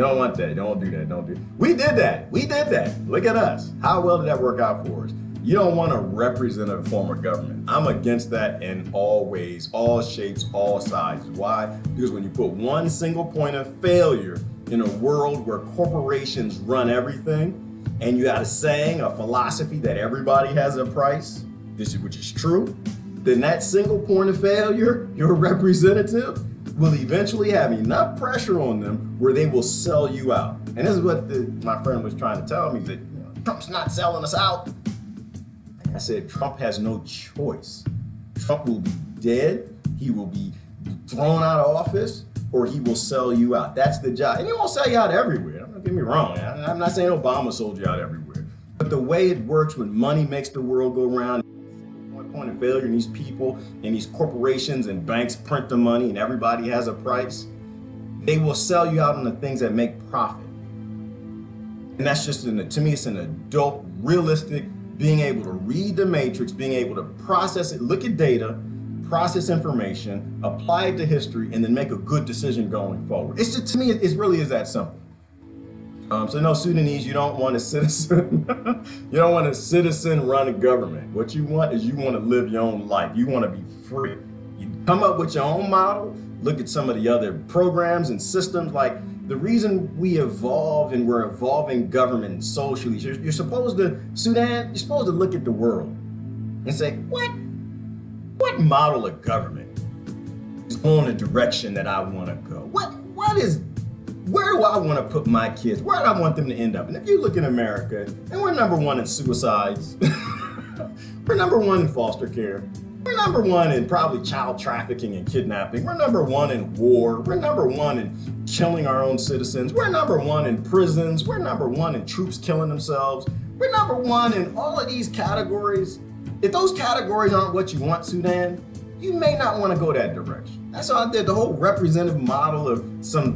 don't want that. Don't do that. Don't do that. We did that. Look at us. How well did that work out for us? You don't want a representative form of government. I'm against that in all ways, all shapes, all sizes. Why? Because when you put one single point of failure in a world where corporations run everything, and you got a saying, a philosophy that everybody has a price, which is true, then that single point of failure, your representative, will eventually have enough pressure on them where they will sell you out. And this is what my friend was trying to tell me, that Trump's not selling us out. And I said, Trump has no choice. Trump will be dead, he will be thrown out of office, or he will sell you out. That's the job. And he won't sell you out everywhere. Don't get me wrong. I'm not saying Obama sold you out everywhere. But the way it works when money makes the world go round, point of failure, and these people and these corporations and banks print the money and everybody has a price, they will sell you out on the things that make profit. And that's just, to me, it's an adult, realistic, being able to read the matrix, being able to process it, look at data, process information, apply it to history, and then make a good decision going forward. It's just, to me, it really is that simple. So no, Sudanese, you don't want a citizen. You don't want a citizen run a government. What you want is you want to live your own life. You want to be free. You come up with your own model, look at some of the other programs and systems. Like, the reason we evolve and we're evolving government socially, you're supposed to, Sudan, you're supposed to look at the world and say, what model of government is going a direction that I want to go? Where do I want to put my kids? Where do I want them to end up? And if you look in America, and we're #1 in suicides, we're #1 in foster care, we're #1 in probably child trafficking and kidnapping, we're #1 in war, we're #1 in killing our own citizens, we're #1 in prisons, we're #1 in troops killing themselves, we're #1 in all of these categories. If those categories aren't what you want, Sudan, you may not want to go that direction. That's all I did. The whole representative model of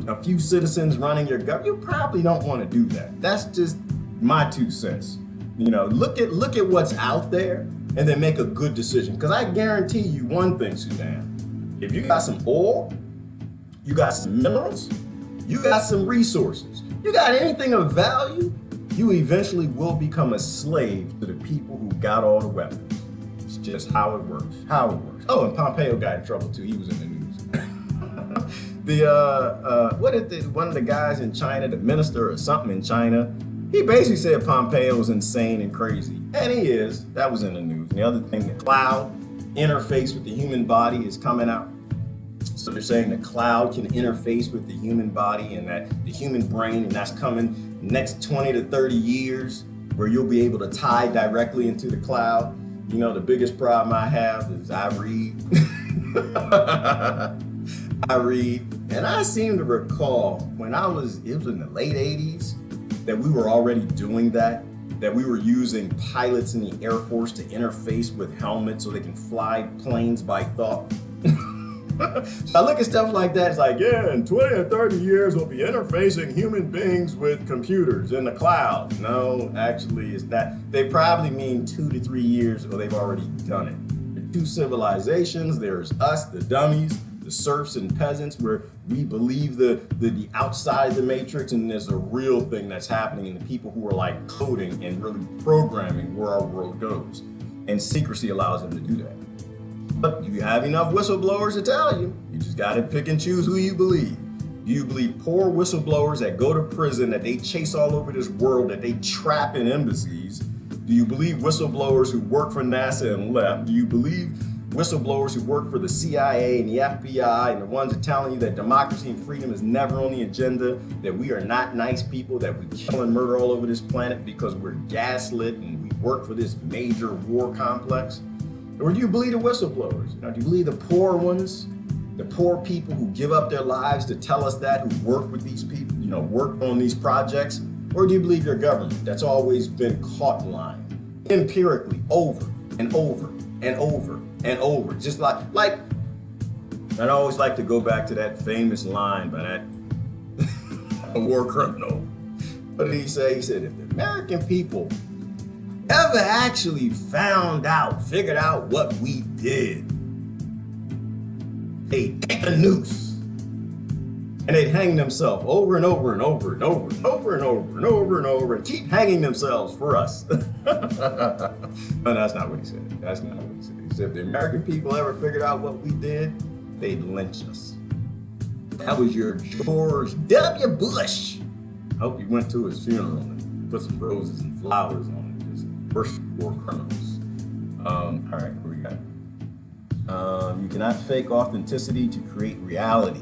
a few citizens running your government, you probably don't want to do that. That's just my 2 cents. Look at what's out there and then make a good decision. Because I guarantee you one thing, Sudan. If you got some oil, you got some minerals, you got some resources, you got anything of value, you eventually will become a slave to the people who got all the weapons. It's just how it works. Oh, and Pompeo got in trouble too. He was in the news. One of the guys in China, the minister or something in China, he basically said Pompeo was insane and crazy. And he is. That was in the news. And the other thing, the cloud interface with the human body is coming out. So they're saying the cloud can interface with the human body and that the human brain, and that's coming next 20 to 30 years, where you'll be able to tie directly into the cloud. The biggest problem I have is I read. And I seem to recall when it was in the late 80s, that we were already doing that we were using pilots in the Air Force to interface with helmets so they can fly planes by thought. So I look at stuff like that, it's like, yeah, in 20 or 30 years, we'll be interfacing human beings with computers in the cloud. No, actually, it's not. They probably mean 2 to 3 years, or they've already done it. There are 2 civilizations. There's us, the dummies, the serfs and peasants, where we believe the outside of the matrix, and there's a real thing that's happening in the people who are like coding and really programming where our world goes. And secrecy allows them to do that. But you have enough whistleblowers to tell you. You just got to pick and choose who you believe. Do you believe poor whistleblowers that go to prison, that they chase all over this world, that they trap in embassies? Do you believe whistleblowers who work for NASA and left? Do you believe whistleblowers who work for the CIA and the FBI and the ones that are telling you that democracy and freedom is never on the agenda, that we are not nice people, that we kill and murder all over this planet because we're gaslit and we work for this major war complex? Or do you believe the whistleblowers? Do you believe the poor ones, the poor people who give up their lives to tell us that, who work with these people, work on these projects? Or do you believe your government that's always been caught lying empirically over and over and over and over? Just like I'd always like to go back to that famous line by that war criminal. What did he say? He said, if the American people ever actually figured out what we did, they take a noose And they'd hang themselves over and over and over and over and over and over and over and over and keep hanging themselves for us. But that's not what he said. That's not what he said. He said if the American people ever figured out what we did, they'd lynch us. That was your George W. Bush. I hope you went to his funeral and put some roses and flowers on it. Just worship war criminals. All right, what we got? You cannot fake authenticity to create reality.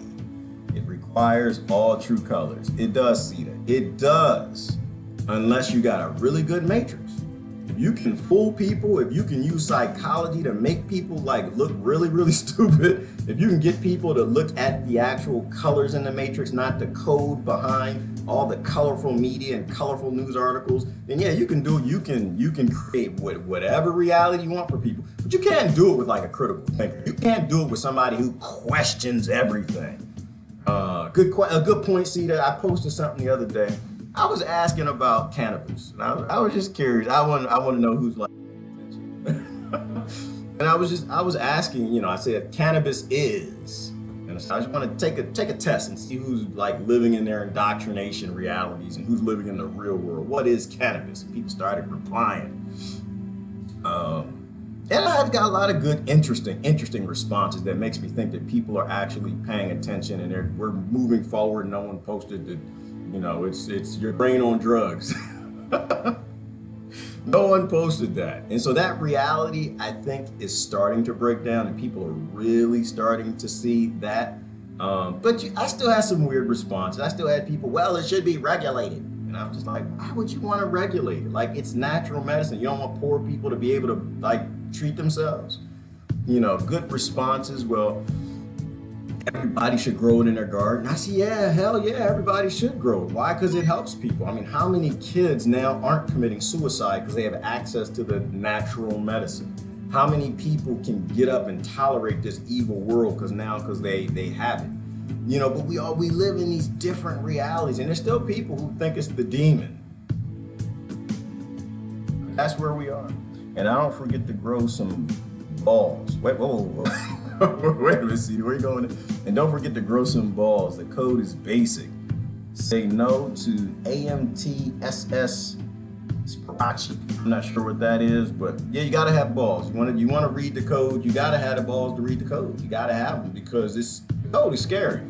It requires all true colors. It does, Sita. It does. Unless you got a really good matrix. If you can fool people, if you can use psychology to make people like look really, really stupid, if you can get people to look at the actual colors in the matrix, not the code behind all the colorful media and colorful news articles, then yeah, you can do it. You can create whatever reality you want for people. But you can't do it with like a critical thinker. You can't do it with somebody who questions everything. A good point, Sita. I posted something the other day. I was asking about cannabis. And I was just curious. I want to know who's like and I was asking, you know, I said cannabis is. And so I just want to take a test and see who's like living in their indoctrination realities and who's living in the real world. What is cannabis? And people started replying. And I've got a lot of good, interesting responses that makes me think that people are actually paying attention and we're moving forward. No one posted that, you know, it's your brain on drugs. No one posted that. And so that reality, I think, is starting to break down and people are really starting to see that. But I still had some weird responses. I still had people, well, it should be regulated. And I'm just like, why would you want to regulate it? Like, it's natural medicine. You don't want poor people to be able to, like, treat themselves. You know, good responses. Well, everybody should grow it in their garden. I say, yeah, hell yeah, everybody should grow it. Why? Because it helps people. I mean, how many kids now aren't committing suicide because they have access to the natural medicine? How many people can get up and tolerate this evil world because they have it? You know, but we live in these different realities, and there's still people who think it's the demon. That's where we are. And I don't forget to grow some balls. Wait, whoa. Wait a minute, see, where you going? And don't forget to grow some balls. The code is basic. Say no to AMTSS Spirachi. I'm not sure what that is, but yeah, you gotta have balls. You want to read the code, you gotta have the balls to read the code. You gotta have them because the code is scary.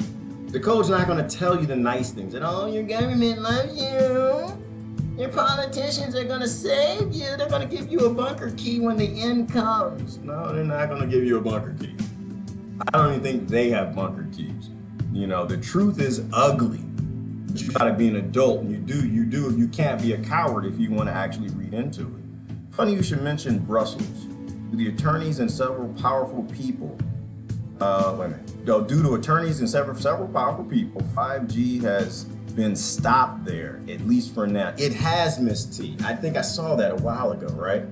The code's not gonna tell you the nice things. And oh, your government loves you. Your politicians are gonna save you. They're gonna give you a bunker key when the end comes. No, they're not gonna give you a bunker key. I don't even think they have bunker keys. You know, the truth is ugly. But you gotta be an adult, and you can't be a coward if you want to actually read into it. Funny you should mention Brussels. The attorneys and several powerful people, due to attorneys and several powerful people, 5G has been stopped there, at least for now. It has, Miss T. I think I saw that a while ago, right?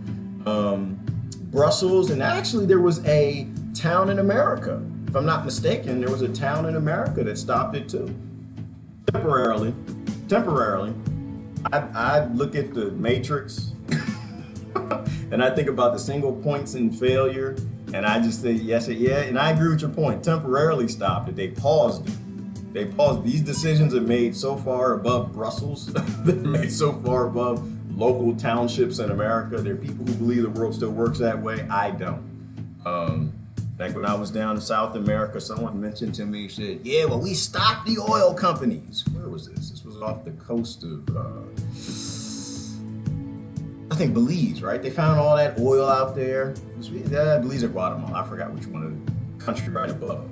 Brussels, and actually there was a town in America. If I'm not mistaken, there was a town in America that stopped it too. Temporarily. I look at the matrix and I think about the single points in failure, and I just say, yes, yeah, and I agree with your point. Temporarily stopped it. They paused it. They paused. These decisions are made so far above Brussels. They're made so far above local townships in America. There are people who believe the world still works that way. I don't. Like when I was down in South America, someone mentioned to me, said, yeah, well, we stopped the oil companies. Where was this? This was off the coast of, I think Belize, right? They found all that oil out there. Belize or Guatemala, I forgot which one of the country right above.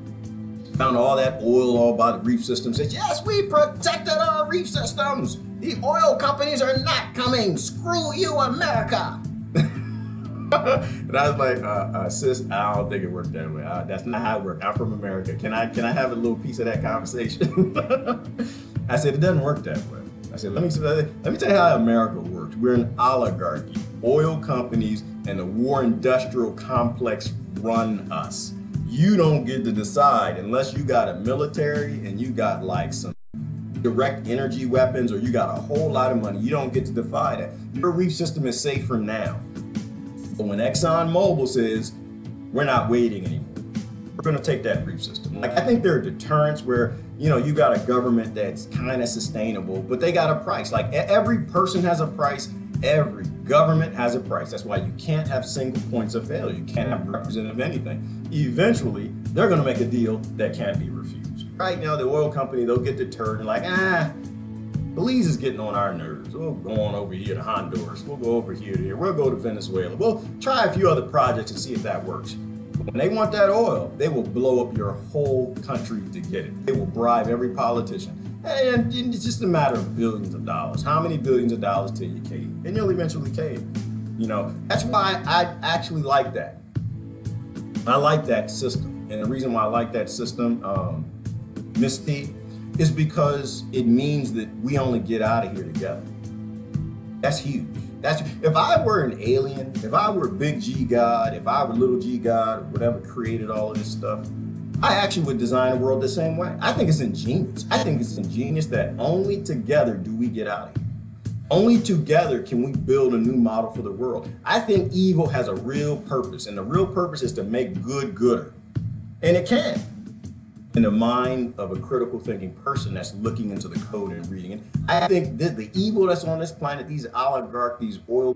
Found all that oil all by the reef system. Said, yes, we protected our reef systems. The oil companies are not coming. Screw you, America. And I was like, sis, I don't think it worked that way. That's not how it worked. I'm from America. Can I have a little piece of that conversation? I said, it doesn't work that way. I said, let me tell you how America works. We're an oligarchy. Oil companies and the war industrial complex run us. You don't get to decide unless you got a military and you got like some direct energy weapons or you got a whole lot of money. You don't get to defy that. Your reef system is safe for now. But when ExxonMobil says, we're not waiting anymore, going to take that brief system. Like, I think there are deterrents where, you know, you got a government that's kind of sustainable, but they got a price. Like, every person has a price. Every government has a price. That's why you can't have single points of failure. You can't have representative anything. Eventually, they're going to make a deal that can't be refused. Right now, the oil company, they'll get deterred and like, Belize is getting on our nerves. We'll go on over here to Honduras. We'll go over here to here. We'll go to Venezuela. We'll try a few other projects and see if that works. When they want that oil, they will blow up your whole country to get it. They will bribe every politician. And it's just a matter of billions of dollars. How many billions of dollars till you cave? And you'll eventually cave. You know, that's why I actually like that. I like that system. And the reason why I like that system, Miss T, is because it means that we only get out of here together. That's huge. If I were an alien, if I were big G God, if I were little G God, or whatever created all of this stuff, I actually would design a world the same way. I think it's ingenious. I think it's ingenious that only together do we get out of here. Only together can we build a new model for the world. I think evil has a real purpose, and the real purpose is to make good gooder. And it can. In the mind of a critical thinking person that's looking into the code and reading it. I think the evil that's on this planet, these oligarchs, these oil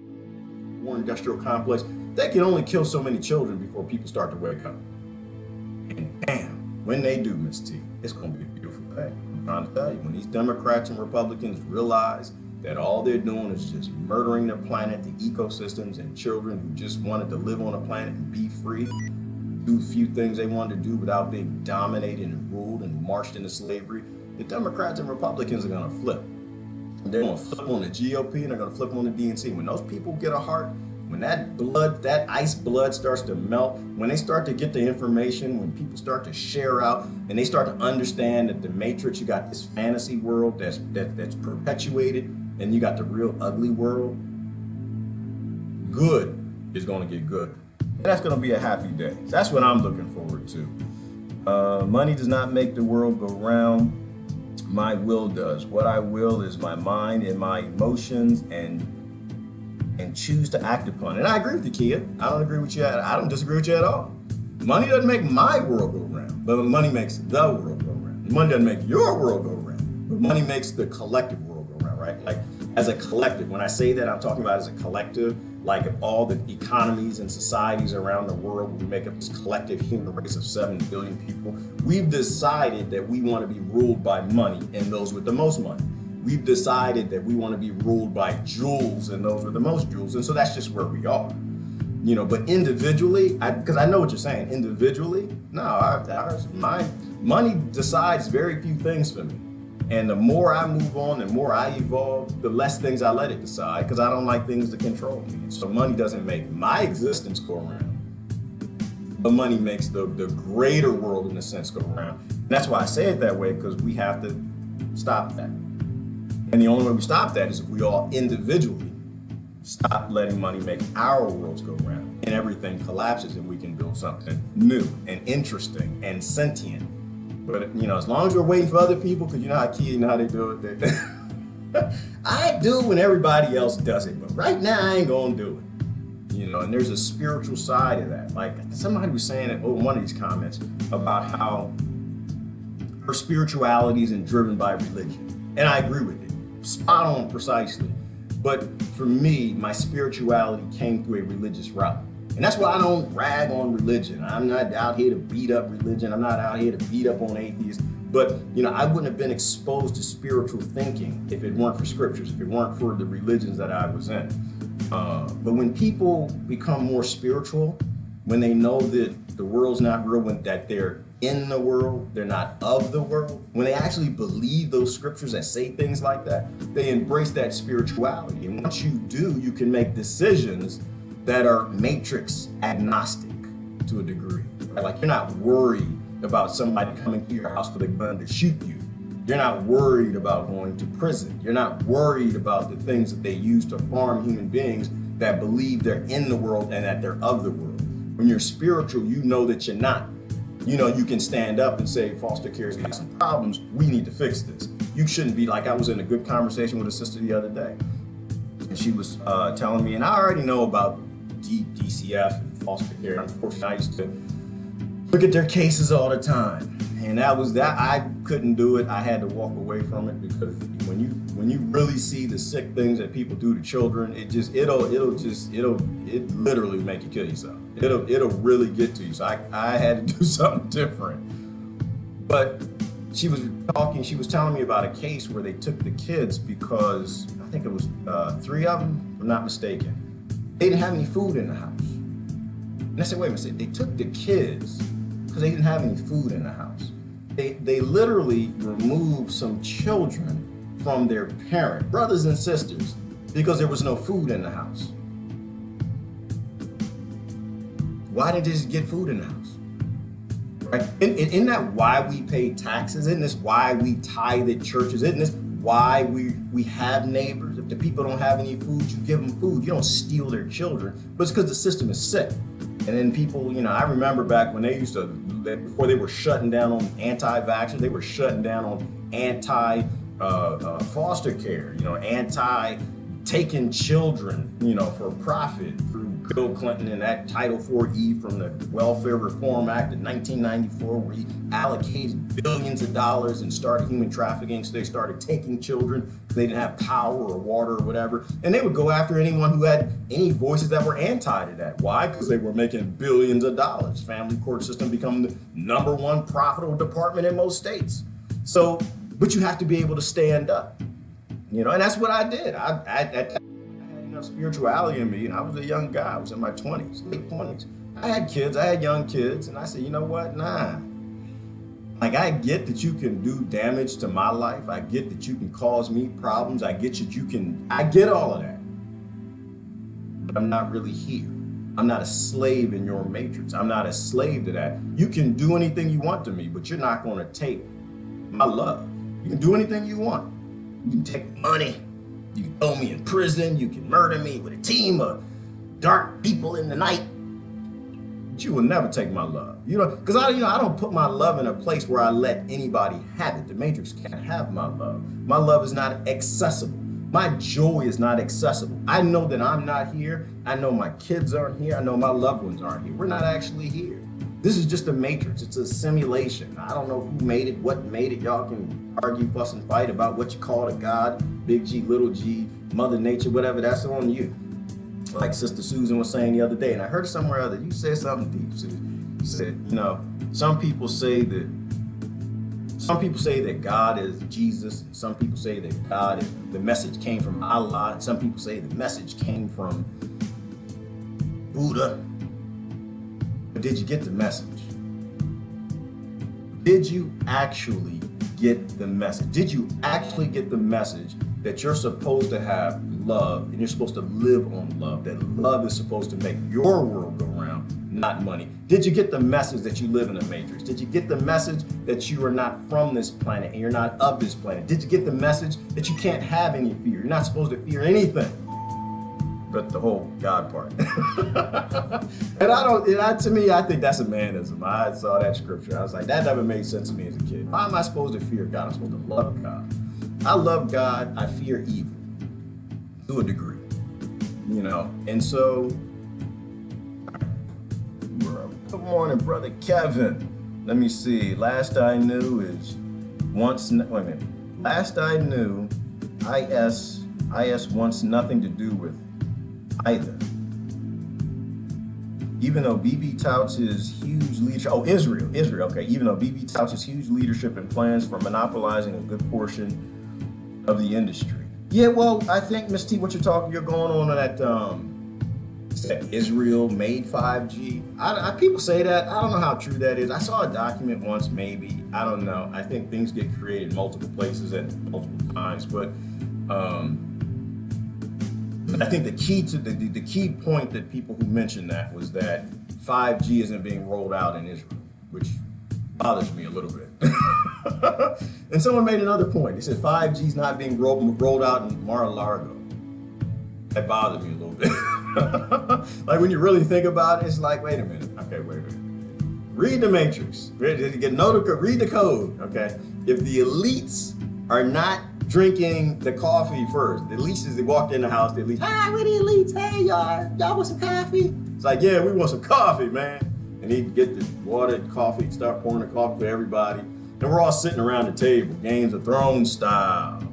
war industrial complex, they can only kill so many children before people start to wake up. And damn, when they do, Miss T, it's going to be a beautiful thing. I'm trying to tell you, when these Democrats and Republicans realize that all they're doing is just murdering the planet, the ecosystems, and children who just wanted to live on a planet and be free, do a few things they wanted to do without being dominated and ruled and marched into slavery, the Democrats and Republicans are going to flip. They're going to flip on the GOP and they're going to flip on the DNC. When those people get a heart, when that blood, that ice blood starts to melt, when they start to get the information, when people start to share out and they start to understand that the Matrix, you got this fantasy world that's perpetuated, and you got the real ugly world, good is going to get good. And that's going to be a happy day. That's what I'm looking forward to. Money does not make the world go round. My will does. What I will is my mind and my emotions and choose to act upon it. And I agree with you, Kia. I don't agree with you. I don't disagree with you at all. Money doesn't make my world go round, but money makes the world go round. Money doesn't make your world go round, but money makes the collective world go round, right? Like, as a collective, when I say that, I'm talking about as a collective, like if all the economies and societies around the world, we make up this collective human race of 7 billion people. We've decided that we want to be ruled by money and those with the most money. We've decided that we want to be ruled by jewels and those with the most jewels. And so that's just where we are. You know, but individually, because I know what you're saying, individually, no, my money decides very few things for me. And the more I move on, the more I evolve, the less things I let it decide, because I don't like things to control me. And so money doesn't make my existence go around, but money makes the greater world, in a sense, go around. And that's why I say it that way, because we have to stop that. And the only way we stop that is if we all individually stop letting money make our worlds go round, and everything collapses and we can build something new and interesting and sentient. But, you know, as long as we're waiting for other people, because you know how Kia, you know how they do it. I do when everybody else does it, but right now I ain't gonna do it. You know, and there's a spiritual side of that. Like somebody was saying in one of these comments about how her spirituality isn't driven by religion. And I agree with it, spot on, precisely. But for me, my spirituality came through a religious route. And that's why I don't rag on religion. I'm not out here to beat up religion. I'm not out here to beat up on atheists. But, you know, I wouldn't have been exposed to spiritual thinking if it weren't for scriptures, if it weren't for the religions that I was in. But when people become more spiritual, when they know that the world's not real, that they're in the world, they're not of the world, when they actually believe those scriptures that say things like that, they embrace that spirituality. And once you do, you can make decisions that are matrix agnostic to a degree. Right? Like, you're not worried about somebody coming to your house with a gun to shoot you. You're not worried about going to prison. You're not worried about the things that they use to farm human beings that believe they're in the world and that they're of the world. When you're spiritual, you know that you're not. You know, you can stand up and say, foster care's got some problems, we need to fix this. You shouldn't be like, I was in a good conversation with a sister the other day, and she was telling me, and I already know about DCF and foster care. Unfortunately, I used to look at their cases all the time. And that was that. I couldn't do it. I had to walk away from it because when you really see the sick things that people do to children, it'll literally make you kill yourself. It'll really get to you. So I had to do something different. But she was telling me about a case where they took the kids because I think it was 3 of them, if I'm not mistaken. They didn't have any food in the house. And I said, wait a minute, they took the kids because they didn't have any food in the house. They literally removed some children from their parent, brothers and sisters, because there was no food in the house. Why didn't they just get food in the house? Right? Isn't that why we pay taxes? Isn't this why we tithe at churches? Isn't this why we have neighbors? If the people don't have any food, you give them food. You don't steal their children, but it's because the system is sick. And then people, I remember back when they used to, before they were shutting down on anti-vaxxers, they were shutting down on anti-foster care, anti-taking children, for profit through Bill Clinton and that Title IV from the Welfare Reform Act of 1994, where he allocated billions of dollars and started human trafficking. So they started taking children because they didn't have power or water or whatever. And they would go after anyone who had any voices that were anti to that. Why? Because they were making billions of dollars. Family court system become the #1 profitable department in most states. So, but you have to be able to stand up, and that's what I did. I had enough spirituality in me, and I was a young guy. I was in my 20s, late 20s. I had kids, I had young kids, and I said, you know what? Nah. Like, I get that you can do damage to my life. I get that you can cause me problems. I get I get all of that. But I'm not really here. I'm not a slave in your matrix. I'm not a slave to that. You can do anything you want to me, but you're not going to take my love. You can do anything you want. You can take money. You can throw me in prison. You can murder me with a team of dark people in the night. But you will never take my love. Because I don't put my love in a place where I let anybody have it. The Matrix can't have my love. My love is not accessible. My joy is not accessible. I know that I'm not here. I know my kids aren't here. I know my loved ones aren't here. We're not actually here. This is just a matrix. It's a simulation. I don't know who made it, what made it. Y'all can argue, fuss, and fight about what you call a God, big G, little g, Mother Nature, whatever. That's on you. Like Sister Susan was saying the other day, and I heard somewhere other, you said something deep, Susan. You said, some people say that God is Jesus, and some people say that the message came from Allah, and some people say the message came from Buddha. But did you get the message? Did you actually get the message? Did you actually get the message that you're supposed to have love and you're supposed to live on love, that love is supposed to make your world go round, not money? Did you get the message that you live in a matrix? Did you get the message that you are not from this planet and you're not of this planet? Did you get the message that you can't have any fear? You're not supposed to fear anything but the whole God part. To me, I think that's a manism. I saw that scripture. I was like, that never made sense to me as a kid. Why am I supposed to fear God? I'm supposed to love God. I love God. I fear evil to a degree, And so, good morning, brother Kevin. Let me see. Last I knew IS wants nothing to do with either. Even though BB touts his huge leadership, Israel, okay. Even though BB touts his huge leadership and plans for monopolizing a good portion of the industry. Yeah, well, I think, Ms. T, you're going on that Israel made 5G. People say that. I don't know how true that is. I saw a document once, maybe. I don't know. I think things get created multiple places at multiple times, but I think the key point that people who mentioned that was that 5G isn't being rolled out in Israel, which bothers me a little bit. And someone made another point. They said 5G is not being rolled out in Mar-a-Lago. That bothered me a little bit. Like when you really think about it, it's like, wait a minute. Okay, wait a minute. Read the Matrix. Read the code. Okay. If the elites are not drinking the coffee first, the elites, as they walk in the house, the elites, hi, we're the elites. Hey, y'all want some coffee? It's like, yeah, we want some coffee, man. And and he'd get the water, coffee, start pouring the coffee for everybody. And we're all sitting around the table, Games of Thrones style.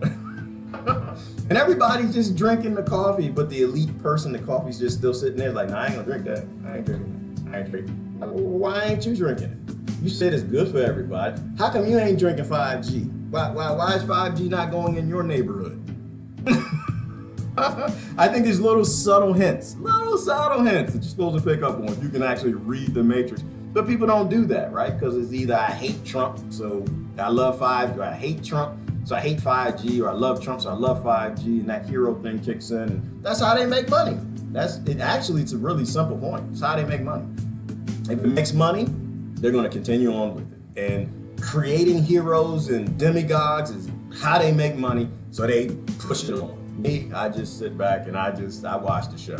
And everybody's just drinking the coffee, but the elite person, the coffee's just still sitting there like, nah, I ain't gonna drink that. I ain't drinking that. I ain't drinking it. Why ain't you drinking it? You said it's good for everybody. How come you ain't drinking 5G? Why is 5G not going in your neighborhood? I think there's little subtle hints that you're supposed to pick up on if you can actually read the matrix. But people don't do that, right? Because it's either I hate Trump, so I love 5G, or I hate Trump, so I hate 5G, or I love Trump, so I love 5G, and that hero thing kicks in, and that's how they make money. It's a really simple point. It's how they make money. If it makes money, they're gonna continue on with it. And creating heroes and demigods is how they make money, so they push it on. Me, I just sit back and I watch the show.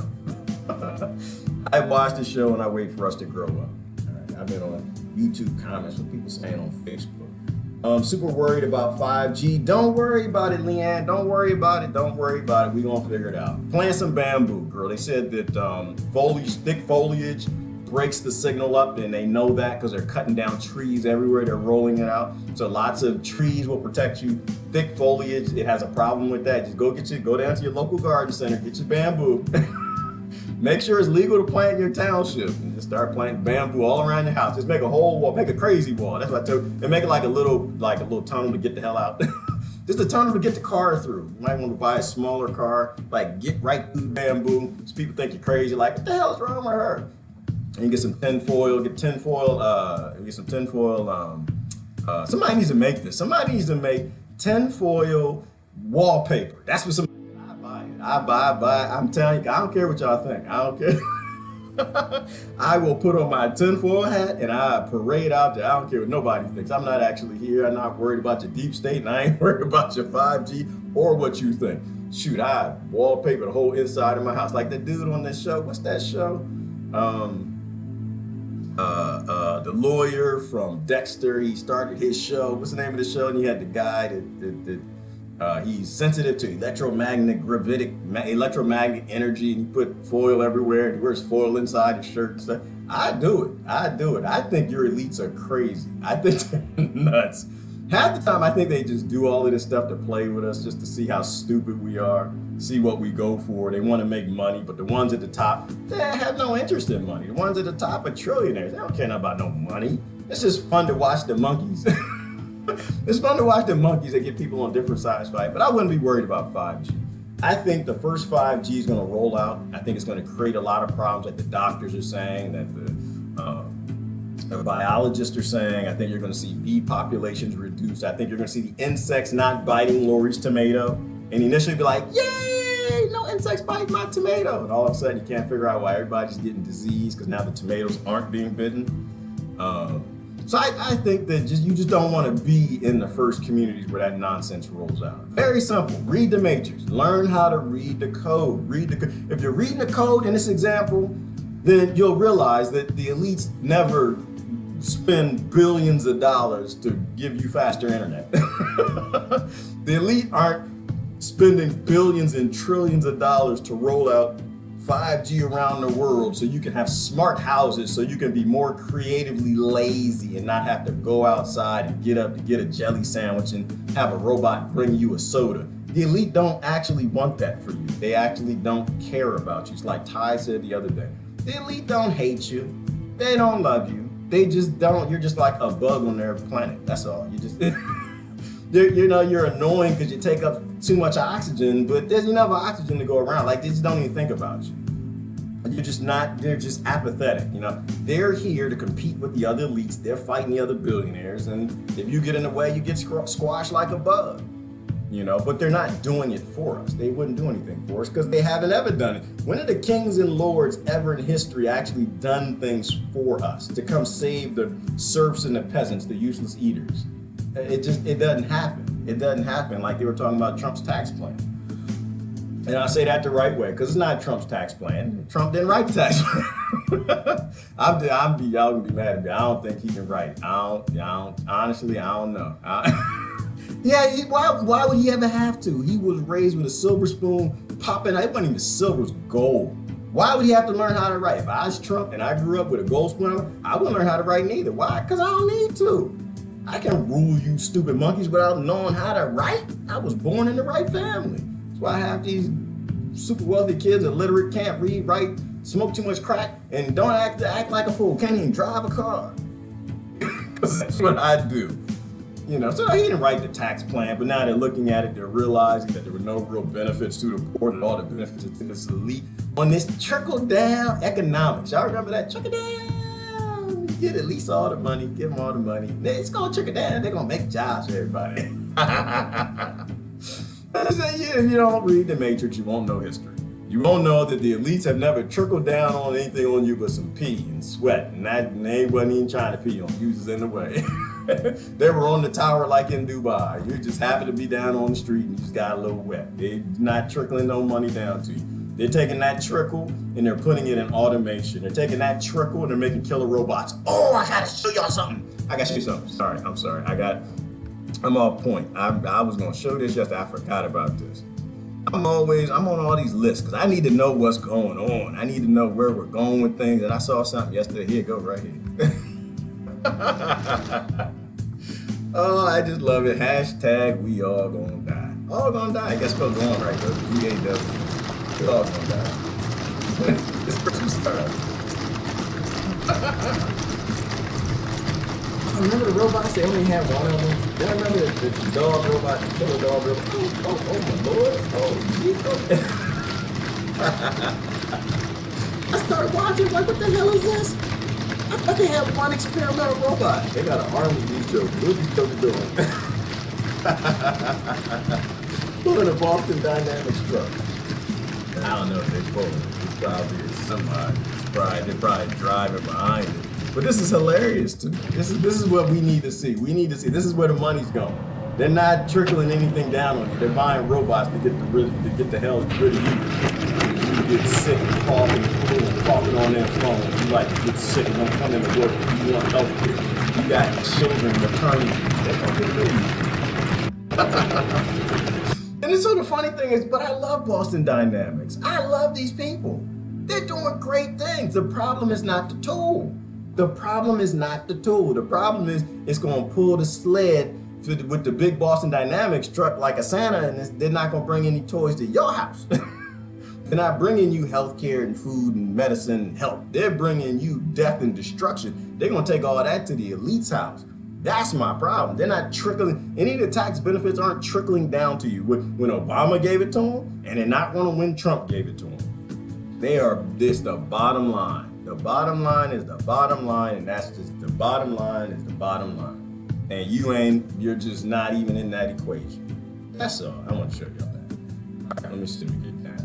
I watch the show and I wait for us to grow up. All right, I've been on YouTube comments with people saying on Facebook, super worried about 5G. Don't worry about it, Leanne. Don't worry about it. Don't worry about it. We're gonna figure it out. Plant some bamboo, girl. They said that thick foliage breaks the signal up, and they know that because they're cutting down trees everywhere. They're rolling it out. So lots of trees will protect you. Thick foliage, it has a problem with that. Just go down to your local garden center, get your bamboo. Make sure it's legal to plant in your township, and just start planting bamboo all around your house. Just make a whole wall, make a crazy wall. That's what I told you. And make it like a little tunnel to get the hell out. Just a tunnel to get the car through. You might want to buy a smaller car, like get right through the bamboo. So people think you're crazy, like, what the hell is wrong with her? And you get some tinfoil, somebody needs to make this. Somebody needs to make tinfoil wallpaper. That's what somebody, I buy it. I'm telling you, I don't care what y'all think. I don't care. I will put on my tinfoil hat and I parade out there. I don't care what nobody thinks. I'm not actually here. I'm not worried about your deep state, and I ain't worried about your 5G or what you think. Shoot, I wallpaper the whole inside of my house. Like the dude on this show. What's that show? The lawyer from Dexter, he started his show. What's the name of the show? And you had the guy that he's sensitive to electromagnetic energy, and he put foil everywhere, and he wears foil inside his shirt and stuff. I do it. I think your elites are crazy. I think they're nuts. Half the time, I think they just do all of this stuff to play with us, just to see how stupid we are, see what we go for. They want to make money, but the ones at the top, they have no interest in money. The ones at the top are trillionaires. They don't care about no money. It's just fun to watch the monkeys. It's fun to watch the monkeys that get people on different sides fight, but I wouldn't be worried about 5G. I think the first 5G is going to roll out. I think it's going to create a lot of problems, like the doctors are saying, that the biologists are saying. I think you're going to see bee populations reduced. I think you're going to see the insects not biting Lori's tomato, and initially be like, yay, no insects bite my tomato. And all of a sudden you can't figure out why everybody's getting disease because now the tomatoes aren't being bitten. So I think that you just don't want to be in the first communities where that nonsense rolls out. Very simple. Read the matrix. Learn how to read the code. If you're reading the code in this example, then you'll realize that the elites never spend billions of dollars to give you faster internet. The elite aren't spending billions and trillions of dollars to roll out 5G around the world so you can have smart houses, so you can be more creatively lazy and not have to go outside and get up to get a jelly sandwich and have a robot bring you a soda. The elite don't actually want that for you. They actually don't care about you. It's like Ty said the other day. The elite don't hate you. They don't love you. They just don't. You're just like a bug on their planet. That's all. You just, you're annoying because you take up too much oxygen, but there's enough oxygen to go around. Like, they just don't even think about you. You're just not, they're just apathetic, They're here to compete with the other elites. They're fighting the other billionaires. And if you get in the way, you get squashed like a bug, But they're not doing it for us. They wouldn't do anything for us because they haven't ever done it. When have the kings and lords ever in history actually done things for us to come save the serfs and the peasants, the useless eaters? It doesn't happen. It doesn't happen, like they were talking about Trump's tax plan. And I say that the right way, because it's not Trump's tax plan. Trump didn't write the tax plan. Y'all gonna be mad at me. I don't think he can write. Honestly, I don't know. Yeah, why would he ever have to? He was raised with a silver spoon, popping. It wasn't even silver, it was gold. Why would he have to learn how to write? If I was Trump and I grew up with a gold spoon, I wouldn't learn how to write neither. Why? Because I don't need to. I can rule you stupid monkeys without knowing how to write. I was born in the right family. That's why I have these super wealthy kids, illiterate, can't read, write, smoke too much crack, and don't act like a fool. Can't even drive a car. Because that's what I do. You know, so he didn't write the tax plan, but now they're looking at it, they're realizing that there were no real benefits to the poor, and all the benefits to this elite on this trickle-down economics. Y'all remember that? Trickle down. Get at least all the money, give them all the money. It's gonna trickle down, they're gonna make jobs for everybody. If you don't read the Matrix, you won't know history. You won't know that the elites have never trickled down on anything on you but some pee and sweat, and they wasn't even trying to pee on you, just in the way. They were on the tower like in Dubai. You just happened to be down on the street and you just got a little wet. They're not trickling no money down to you. They're taking that trickle and they're putting it in automation. They're taking that trickle and they're making killer robots. Oh, I gotta show y'all something. I gotta show you something. Sorry, I'm sorry. I'm off point. I was gonna show this yesterday. I forgot about this. I'm on all these lists because I need to know what's going on. I need to know where we're going with things. And I saw something yesterday. Here it goes right here. Oh, I just love it. Hashtag we all gonna die. All gonna die. I guess it's supposed to go on right though. UAW. We all gonna die. This person's time. Remember the robots? They only had one of them. Y'all remember the dog robot, the killer dog robot? Oh my lord. I started watching, like, what the hell is this? I thought they had one experimental robot. They got an arm with these jokes. What are these jokers doing? Pulling a Boston Dynamics truck. I don't know if they pull it. It's probably somebody. They're probably driving behind it. But this is hilarious to me. This is what we need to see. We need to see. This is where the money's going. They're not trickling anything down on you. They're buying robots to get the hell rid of you. You get sick and coughing on their phone. You like to get sick and don't come into work. You want health care. You got children maternity. They're gonna get rid of you. And so the funny thing is, but I love Boston Dynamics. I love these people. They're doing great things. The problem is not the tool. The problem is not the tool. The problem is it's going to pull the sled with the big Boston Dynamics truck like a Santa, and they're not going to bring any toys to your house. They're not bringing you healthcare and food and medicine and help. They're bringing you death and destruction. They're going to take all that to the elite's house. That's my problem. They're not trickling. Any of the tax benefits aren't trickling down to you. When Obama gave it to them, and they're not going to when Trump gave it to them. They are the bottom line. The bottom line is the bottom line, and that's just the bottom line is the bottom line. And you're just not even in that equation. That's all. I want to show y'all that. All right, let me see if we get that.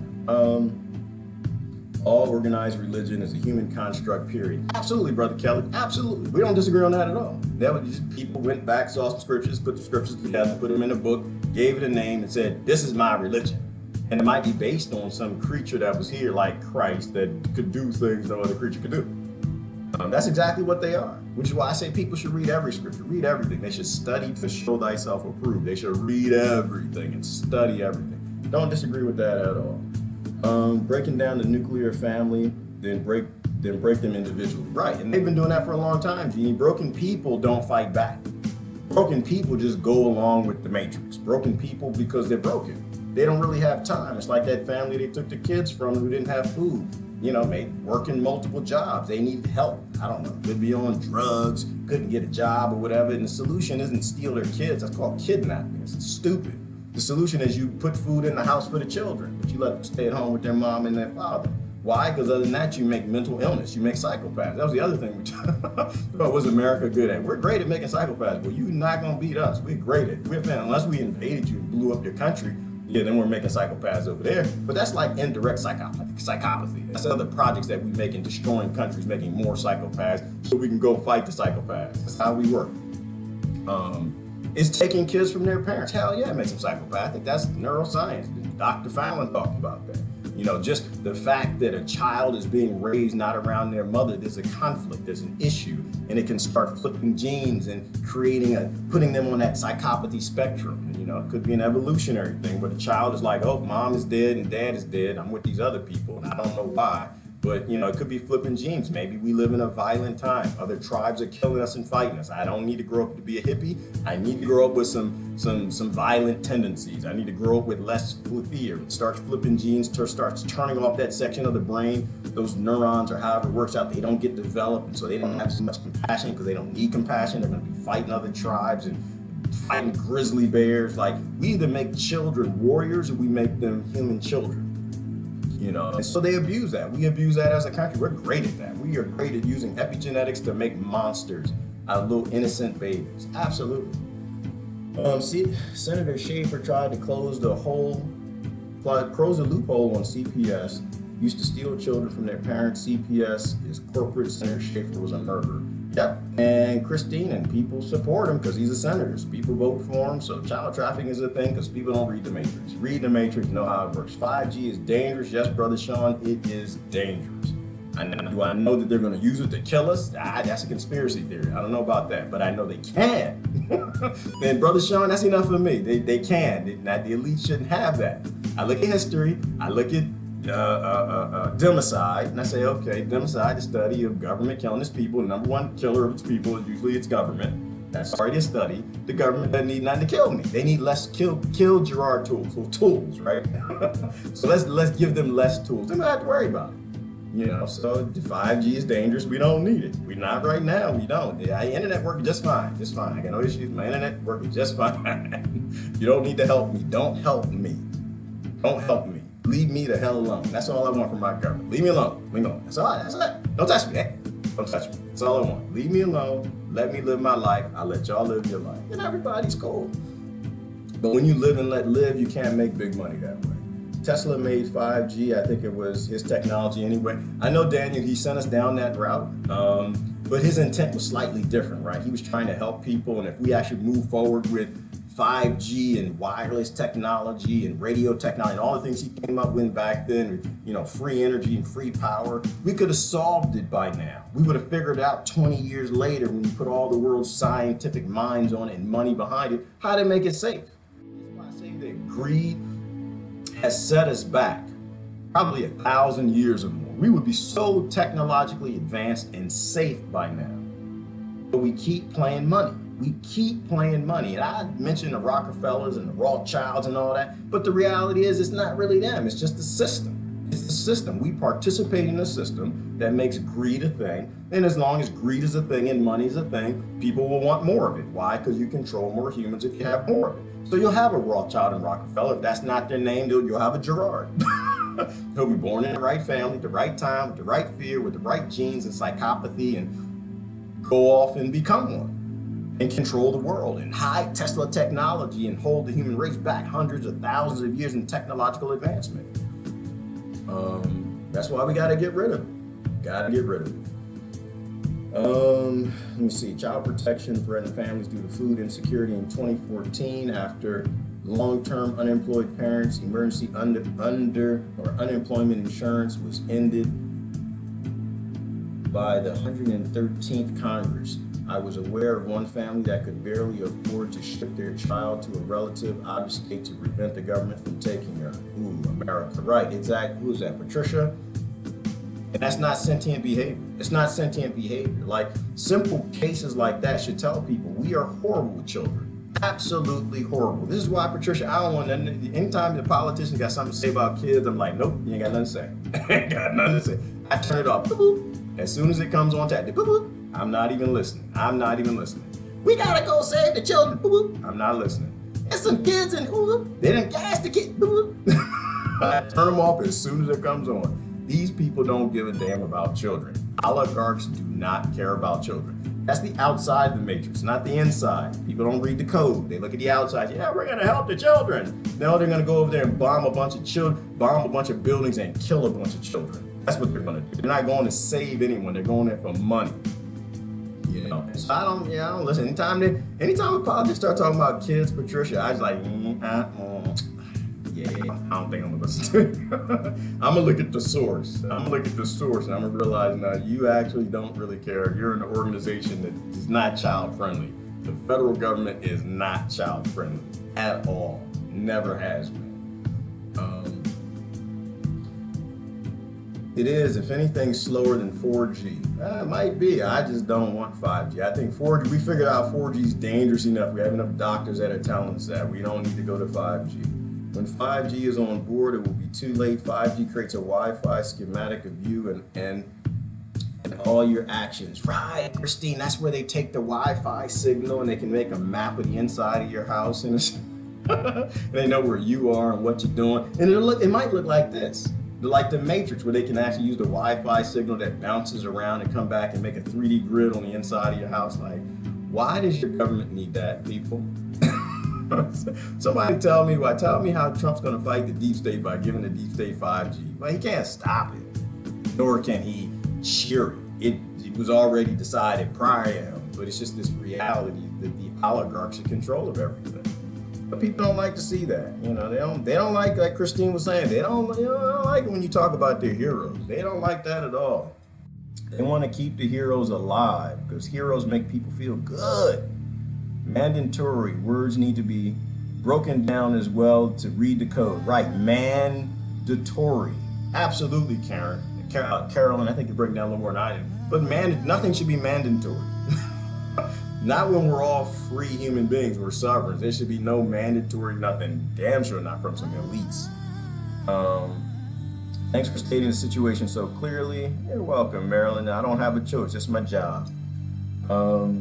All organized religion is a human construct, period. Absolutely, Brother Kelly. Absolutely. We don't disagree on that at all. That was just people went back, saw some scriptures, put the scriptures together, put them in a book, gave it a name, and said, this is my religion. And it might be based on some creature that was here like Christ that could do things no other creature could do. That's exactly what they are, which is why I say people should read every scripture, read everything. They should study to show thyself approved. They should read everything and study everything. Don't disagree with that at all. Breaking down the nuclear family, then break them individually. Right, and they've been doing that for a long time, Jeannie. Broken people don't fight back. Broken people just go along with the matrix. Broken people because they're broken. They don't really have time. It's like that family they took the kids from who didn't have food. You know, working multiple jobs. They needed help. I don't know. Could be on drugs, couldn't get a job or whatever. And the solution isn't steal their kids. That's called kidnapping. It's stupid. The solution is you put food in the house for the children, but you let them stay at home with their mom and their father. Why? Because other than that, you make mental illness. You make psychopaths. That was the other thing we talked about. What was America good at? We're great at making psychopaths, but you're not going to beat us. We're great at it. Unless we invaded you and blew up your country, yeah, then we're making psychopaths over there. But that's like indirect psychopathy. That's other projects that we make in destroying countries, making more psychopaths so we can go fight the psychopaths. That's how we work. Is taking kids from their parents. Hell yeah, it makes them psychopathic. That's neuroscience. Dr. Fallon talked about that. You know, just the fact that a child is being raised not around their mother, there's a conflict, there's an issue, and it can start flipping genes and putting them on that psychopathy spectrum. And, you know, it could be an evolutionary thing where the child is like, oh, mom is dead and dad is dead. I'm with these other people and I don't know why. But, you know, it could be flipping genes. Maybe we live in a violent time. Other tribes are killing us and fighting us. I don't need to grow up to be a hippie. I need to grow up with some violent tendencies. I need to grow up with less fear. Starts flipping genes, starts turning off that section of the brain, those neurons or however it works out, they don't get developed, and so they don't have so much compassion because they don't need compassion. They're going to be fighting other tribes and fighting grizzly bears. Like, we either make children warriors or we make them human children. You know, and so they abuse that. We abuse that as a country. We're great at that. We are great at using epigenetics to make monsters out of little innocent babies. Absolutely. See, Senator Schaefer tried to close a loophole on CPS. Used to steal children from their parents. CPS is corporate. Senator Schaefer was a murderer. Yep. And Christine, and people support him because he's a senator. People vote for him. So child trafficking is a thing because people don't read the Matrix. Read the Matrix, know how it works. 5G is dangerous. Yes, Brother Sean, it is dangerous. Do I know that they're going to use it to kill us? That's a conspiracy theory. I don't know about that, but I know they can. And Brother Sean, that's enough for me. They can. The elite shouldn't have that. I look at history. I look at democide, and I say, okay, democide, the study of government killing its people. The number one killer of its people is usually its government. That's already a study. The government doesn't need nothing to kill me. They need less kill Gerard tools, right? So let's give them less tools. They don't have to worry about it. You know, so the 5G is dangerous. We don't need it. We're not right now. We don't. The internet working just fine. Just fine. I got no issues. My internet working just fine. You don't need to help me. Don't help me. Don't help me. Leave me the hell alone. That's all I want from my government. Leave me alone. Leave me alone. That's all. That's it. Don't touch me. Hey, don't touch me. That's all I want. Leave me alone. Let me live my life. I'll let y'all live your life. And everybody's cool. But when you live and let live, you can't make big money that way. Tesla made 5G. I think it was his technology anyway. I know Daniel, he sent us down that route. But his intent was slightly different, right? He was trying to help people. And if we actually move forward with 5G and wireless technology and radio technology and all the things he came up with back then, you know, free energy and free power, we could have solved it by now. We would have figured out 20 years later, when you put all the world's scientific minds on it and money behind it, how to make it safe. That's why I say that greed has set us back probably 1,000 years or more. We would be so technologically advanced and safe by now. But we keep playing money. We keep playing money. And I mentioned the Rockefellers and the Rothschilds and all that, but the reality is it's not really them. It's just the system. It's the system. We participate in a system that makes greed a thing. And as long as greed is a thing and money is a thing, people will want more of it. Why? Because you control more humans if you have more of it. So you'll have a Rothschild and Rockefeller. If that's not their name, you'll have a Gerard. He'll be born in the right family, the right time, with the right fear, with the right genes and psychopathy, and go off and become one and control the world and hide Tesla technology and hold the human race back hundreds of thousands of years in technological advancement. That's why we got to get rid of it. Got to get rid of it. Let me see. Child protection threatened families due to food insecurity in 2014 after long-term unemployed parents' emergency unemployment insurance was ended by the 113th Congress. I was aware of one family that could barely afford to ship their child to a relative out of state to prevent the government from taking her. Ooh, America. Right, exactly. Who is that? Patricia? And that's not sentient behavior. It's not sentient behavior. Like, simple cases like that should tell people we are horrible with children. Absolutely horrible. This is why, Patricia, I don't want nothing. Anytime the politician got something to say about kids, I'm like, nope, you ain't got nothing to say. Ain't got nothing to say. I turn it off. Boop-boop. As soon as it comes on tap, boop-boop. I'm not even listening. I'm not even listening. We gotta go save the children. Boop-boop. I'm not listening. There's some kids in they done gas the kid. Boop-boop. I turn them off as soon as it comes on. These people don't give a damn about children. Oligarchs do not care about children. That's the outside of the matrix, not the inside. People don't read the code. They look at the outside. Yeah, we're gonna help the children. No, they're gonna go over there and bomb a bunch of children, bomb a bunch of buildings and kill a bunch of children. That's what they're gonna do. They're not going to save anyone. They're going there for money. You know, so I don't listen. Anytime a politician start talking about kids, Patricia, I just like, yeah, I don't think I'm gonna listen to it. I'm gonna look at the source. And I'm gonna realize now you actually don't really care. You're an organization that is not child friendly. The federal government is not child friendly at all. Never has been. It is, if anything, slower than 4G. It might be. I just don't want 5G. I think 4G, we figured out 4G is dangerous enough. We have enough doctors that are telling us that. We don't need to go to 5G. When 5G is on board, it will be too late. 5G creates a Wi-Fi schematic of you and all your actions. Right, Christine, that's where they take the Wi-Fi signal and they can make a map of the inside of your house and they know where you are and what you're doing. And it might look like this. Like the Matrix, where they can actually use the Wi-Fi signal that bounces around and come back and make a 3D grid on the inside of your house. Like, why does your government need that, people? Somebody tell me how Trump's going to fight the deep state by giving the deep state 5G. Well, he can't stop it, nor can he cheer it. It was already decided prior to him, but it's just this reality that the oligarchs are in control of everything. But people don't like to see that. You know, they don't like Christine was saying, they don't like it when you talk about their heroes. They don't like that at all. They want to keep the heroes alive because heroes make people feel good. Mandatory words need to be broken down as well to read the code. Right, mandatory. Absolutely, Carolyn, I think you break down a little more than I do. But nothing should be mandatory. Not when we're all free human beings, we're sovereigns. There should be no mandatory nothing. Damn sure not from some elites. Thanks for stating the situation so clearly. You're welcome, Marilyn. I don't have a choice. It's my job.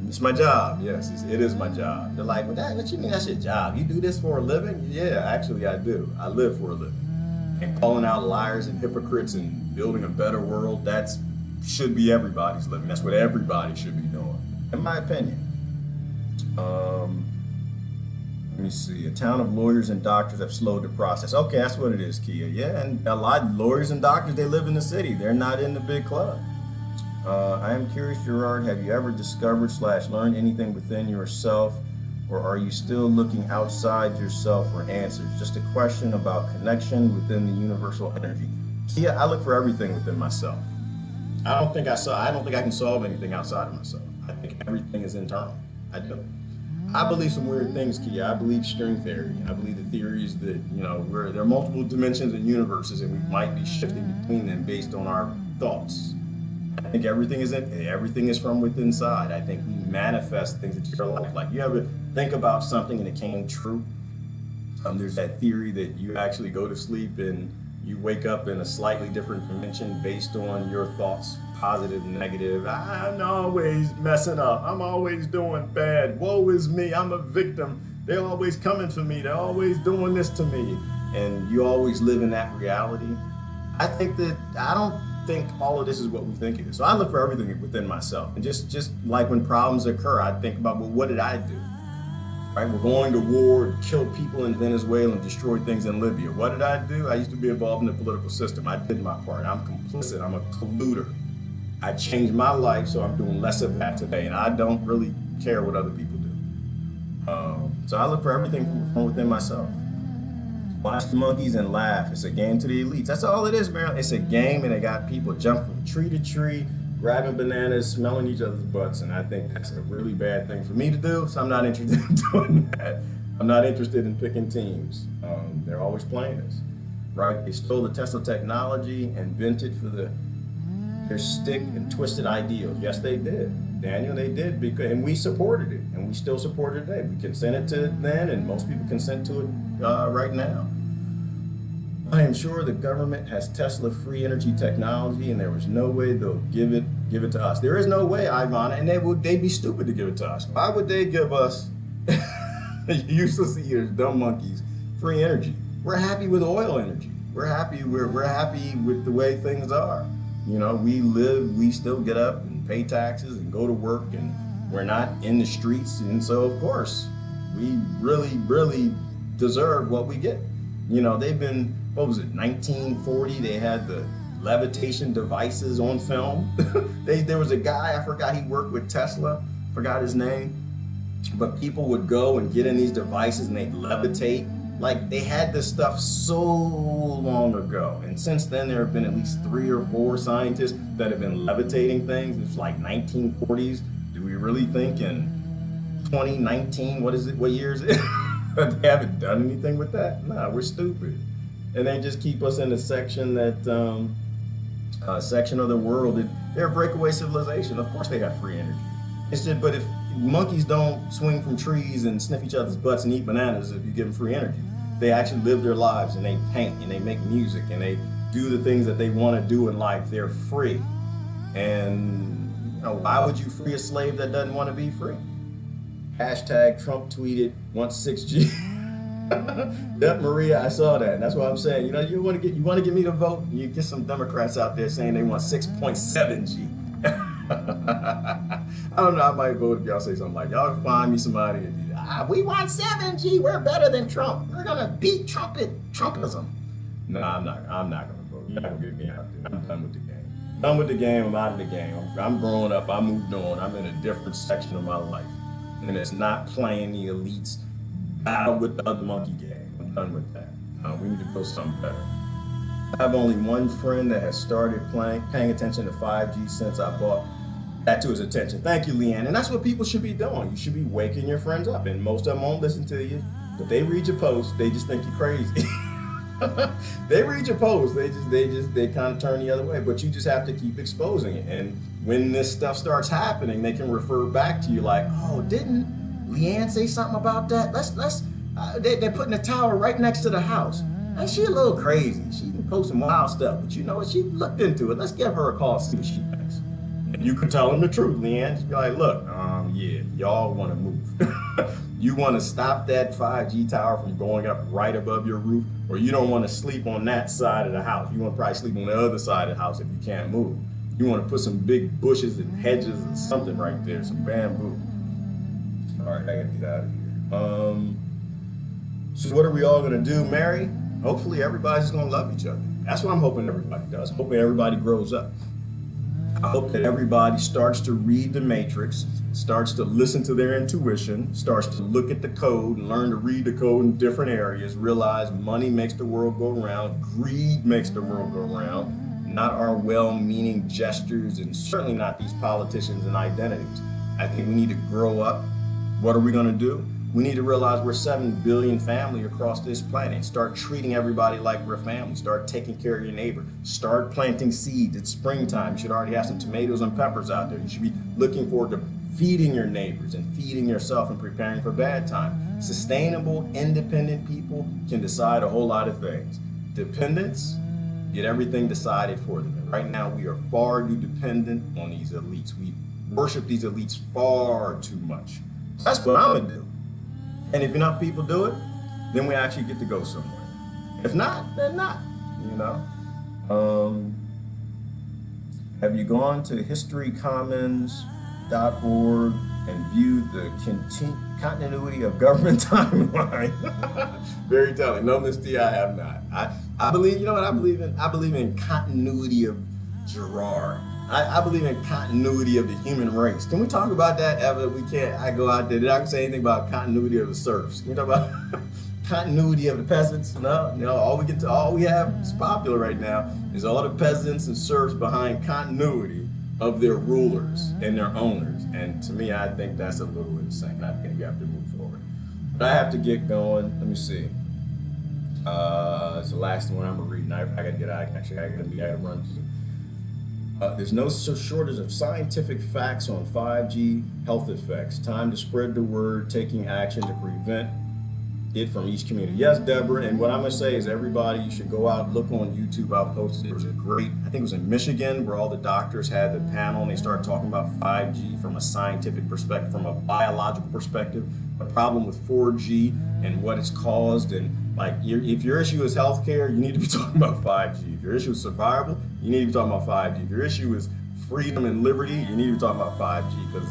It's my job. Yes, it is my job. They're like, well, what you mean that's your job? You do this for a living? Yeah, actually I do. I live for a living. And calling out liars and hypocrites and building a better world, should be everybody's living. That's what everybody should be doing, in my opinion. Let me see. A town of lawyers and doctors have slowed the process. Okay, that's what it is, Kia. Yeah, and a lot of lawyers and doctors, they live in the city. They're not in the big club. I am curious, Gerard, have you ever discovered / learned anything within yourself, or are you still looking outside yourself for answers? Just a question about connection within the universal energy. Kia, I look for everything within myself. I don't think I can solve anything outside of myself. I think everything is internal. I do. I believe some weird things, Kia. I believe string theory. I believe the theories that, where there are multiple dimensions and universes and we might be shifting between them based on our thoughts. I think everything is from within inside. I think we manifest things into your life. Like, you ever think about something and it came true? There's that theory that you actually go to sleep and you wake up in a slightly different dimension based on your thoughts, positive and negative. I'm always messing up. I'm always doing bad. Woe is me. I'm a victim. They're always coming for me. They're always doing this to me. And you always live in that reality. I don't think all of this is what we think it is. So I look for everything within myself. And just like when problems occur, I think about, well, what did I do? Right, we're going to war, kill people in Venezuela and destroy things in Libya. What did I do? I used to be involved in the political system. I did my part. I'm complicit. I'm a colluder. I changed my life, so I'm doing less of that today, and I don't really care what other people do. So I look for everything from within myself. Watch the monkeys and laugh. It's a game to the elites. That's all it is, man. It's a game, and they got people jumping from tree to tree, grabbing bananas, smelling each other's butts, and I think that's a really bad thing for me to do, so I'm not interested in doing that. I'm not interested in picking teams. They're always playing us, right? They stole the Tesla technology and bent it for their stick and twisted ideals. Yes, they did. Daniel, they did, and we supported it, and we still support it today. We consented to it then, and most people consent to it right now. I am sure the government has Tesla free energy technology, and there was no way they'll give it to us. There is no way, Ivana, and they'd be stupid to give it to us. Why would they give us useless eaters, dumb monkeys, free energy? We're happy with oil energy. We're happy with the way things are. We still get up and pay taxes and go to work, and we're not in the streets, and so of course we really, really deserve what we get. They've been, what was it, 1940, they had the levitation devices on film. There was a guy, I forgot, he worked with Tesla, forgot his name, but people would go and get in these devices and they'd levitate. Like, they had this stuff so long ago, and since then there have been at least 3 or 4 scientists that have been levitating things. It's like 1940s. Do we really think in 2019, what year is it? They haven't done anything with that? Nah, we're stupid. And they just keep us in a section that section of the world that they're a breakaway civilization. Of course they have free energy. It's just, but if monkeys don't swing from trees and sniff each other's butts and eat bananas if you give them free energy, they actually live their lives and they paint and they make music and they do the things that they want to do in life. They're free. And you know, why would you free a slave that doesn't want to be free? Hashtag Trump tweeted wants 6G. Yep, Maria, I saw that. And that's what I'm saying. You know, you want to get me to vote. You get some Democrats out there saying they want 6.7G. I don't know. I might vote if y'all say something like, y'all find me somebody. We want 7G. We're better than Trump. We're gonna beat Trumpism. No, I'm not gonna vote. You're not gonna get me out there. I'm done with the game. Done with the game. I'm out of the game. I'm growing up. I moved on. I'm in a different section of my life, and it's not playing the elites battle with the other monkey game. I'm done with that. We need to go something better. I have only one friend that has started paying attention to 5G since I brought that to his attention. Thank you, Leanne. And that's what people should be doing. You should be waking your friends up. And most of them won't listen to you, but they read your posts. They just think you're crazy. They read your posts. They kind of turn the other way. But you just have to keep exposing it. And when this stuff starts happening, they can refer back to you like, oh, didn't Leanne say something about that? They're putting a tower right next to the house. And she a little crazy. She been posting wild stuff, but you know what? She looked into it. Let's give her a call, see what she thinks. And you can tell them the truth, Leanne. Just be like, look, yeah, y'all want to move. You want to stop that 5G tower from going up right above your roof, or you don't want to sleep on that side of the house. You want to probably sleep on the other side of the house if you can't move. You want to put some big bushes and hedges and something right there, some bamboo. All right, I gotta get out of here. So what are we all gonna do, Mary? Hopefully everybody's gonna love each other. That's what I'm hoping everybody does. Hoping everybody grows up. I hope that everybody starts to read the matrix, starts to listen to their intuition, starts to look at the code and learn to read the code in different areas, realize money makes the world go around, greed makes the world go around, not our well-meaning gestures, and certainly not these politicians and identities. I think we need to grow up. What are we gonna do? We need to realize we're 7 billion family across this planet. Start treating everybody like we're family. Start taking care of your neighbor. Start planting seeds. It's springtime. You should already have some tomatoes and peppers out there. You should be looking forward to feeding your neighbors and feeding yourself and preparing for bad time. Sustainable, independent people can decide a whole lot of things. Dependents get everything decided for them. And right now we are far too dependent on these elites. We worship these elites far too much. That's what I'm gonna do. And if enough people do it, then we actually get to go somewhere. If not, then not, you know? Have you gone to historycommons.org and viewed the continuity of government timeline? Very telling. No, Miss T, I have not. I believe, you know what I believe in? I believe in continuity of Gerard. I believe in continuity of the human race. Can we talk about that ever? We can't. I go out there. Did I say anything about continuity of the serfs? Can we talk about continuity of the peasants? No. You know, all we have is popular right now is all the peasants and serfs behind continuity of their rulers and their owners. And to me, I think that's a little insane. I think we have to move forward. But I have to get going. Let me see. It's the last one I'm gonna read. I gotta get out. Actually, I gotta run. There's no shortage of scientific facts on 5G health effects. Time to spread the word, taking action to prevent it from each community. Yes, Deborah, and what I'm gonna say is everybody, you should go out, look on YouTube. I'll post it. It was great, I think it was in Michigan, where all the doctors had the panel and they started talking about 5G from a scientific perspective, from a biological perspective, the problem with 4G and what it's caused. And like, if your issue is healthcare, you need to be talking about 5G. If your issue is survival, you need to be talking about 5G. If your issue is freedom and liberty, you need to be talking about 5G, because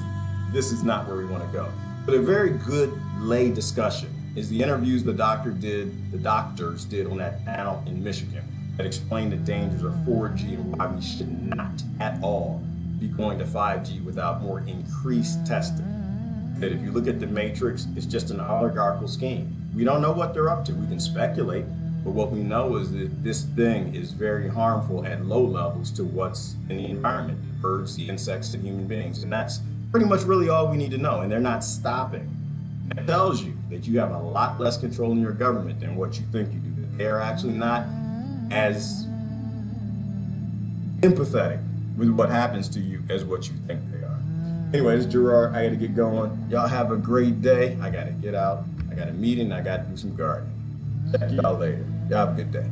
this is not where we want to go. But a very good lay discussion is the interviews the doctors did on that panel in Michigan that explained the dangers of 4G and why we should not at all be going to 5G without more increased testing. That if you look at the matrix, it's just an oligarchical scheme. We don't know what they're up to. We can speculate, but what we know is that this thing is very harmful at low levels to what's in the environment, the birds, the insects, and human beings. And that's pretty much really all we need to know. And they're not stopping. It tells you that you have a lot less control in your government than what you think you do. That they're actually not as empathetic with what happens to you as what you think they are. Anyway, this is Gerard. I got to get going. Y'all have a great day. I got to get out. I got a meeting. I got to do some gardening. Check y'all later. Y'all have a good day.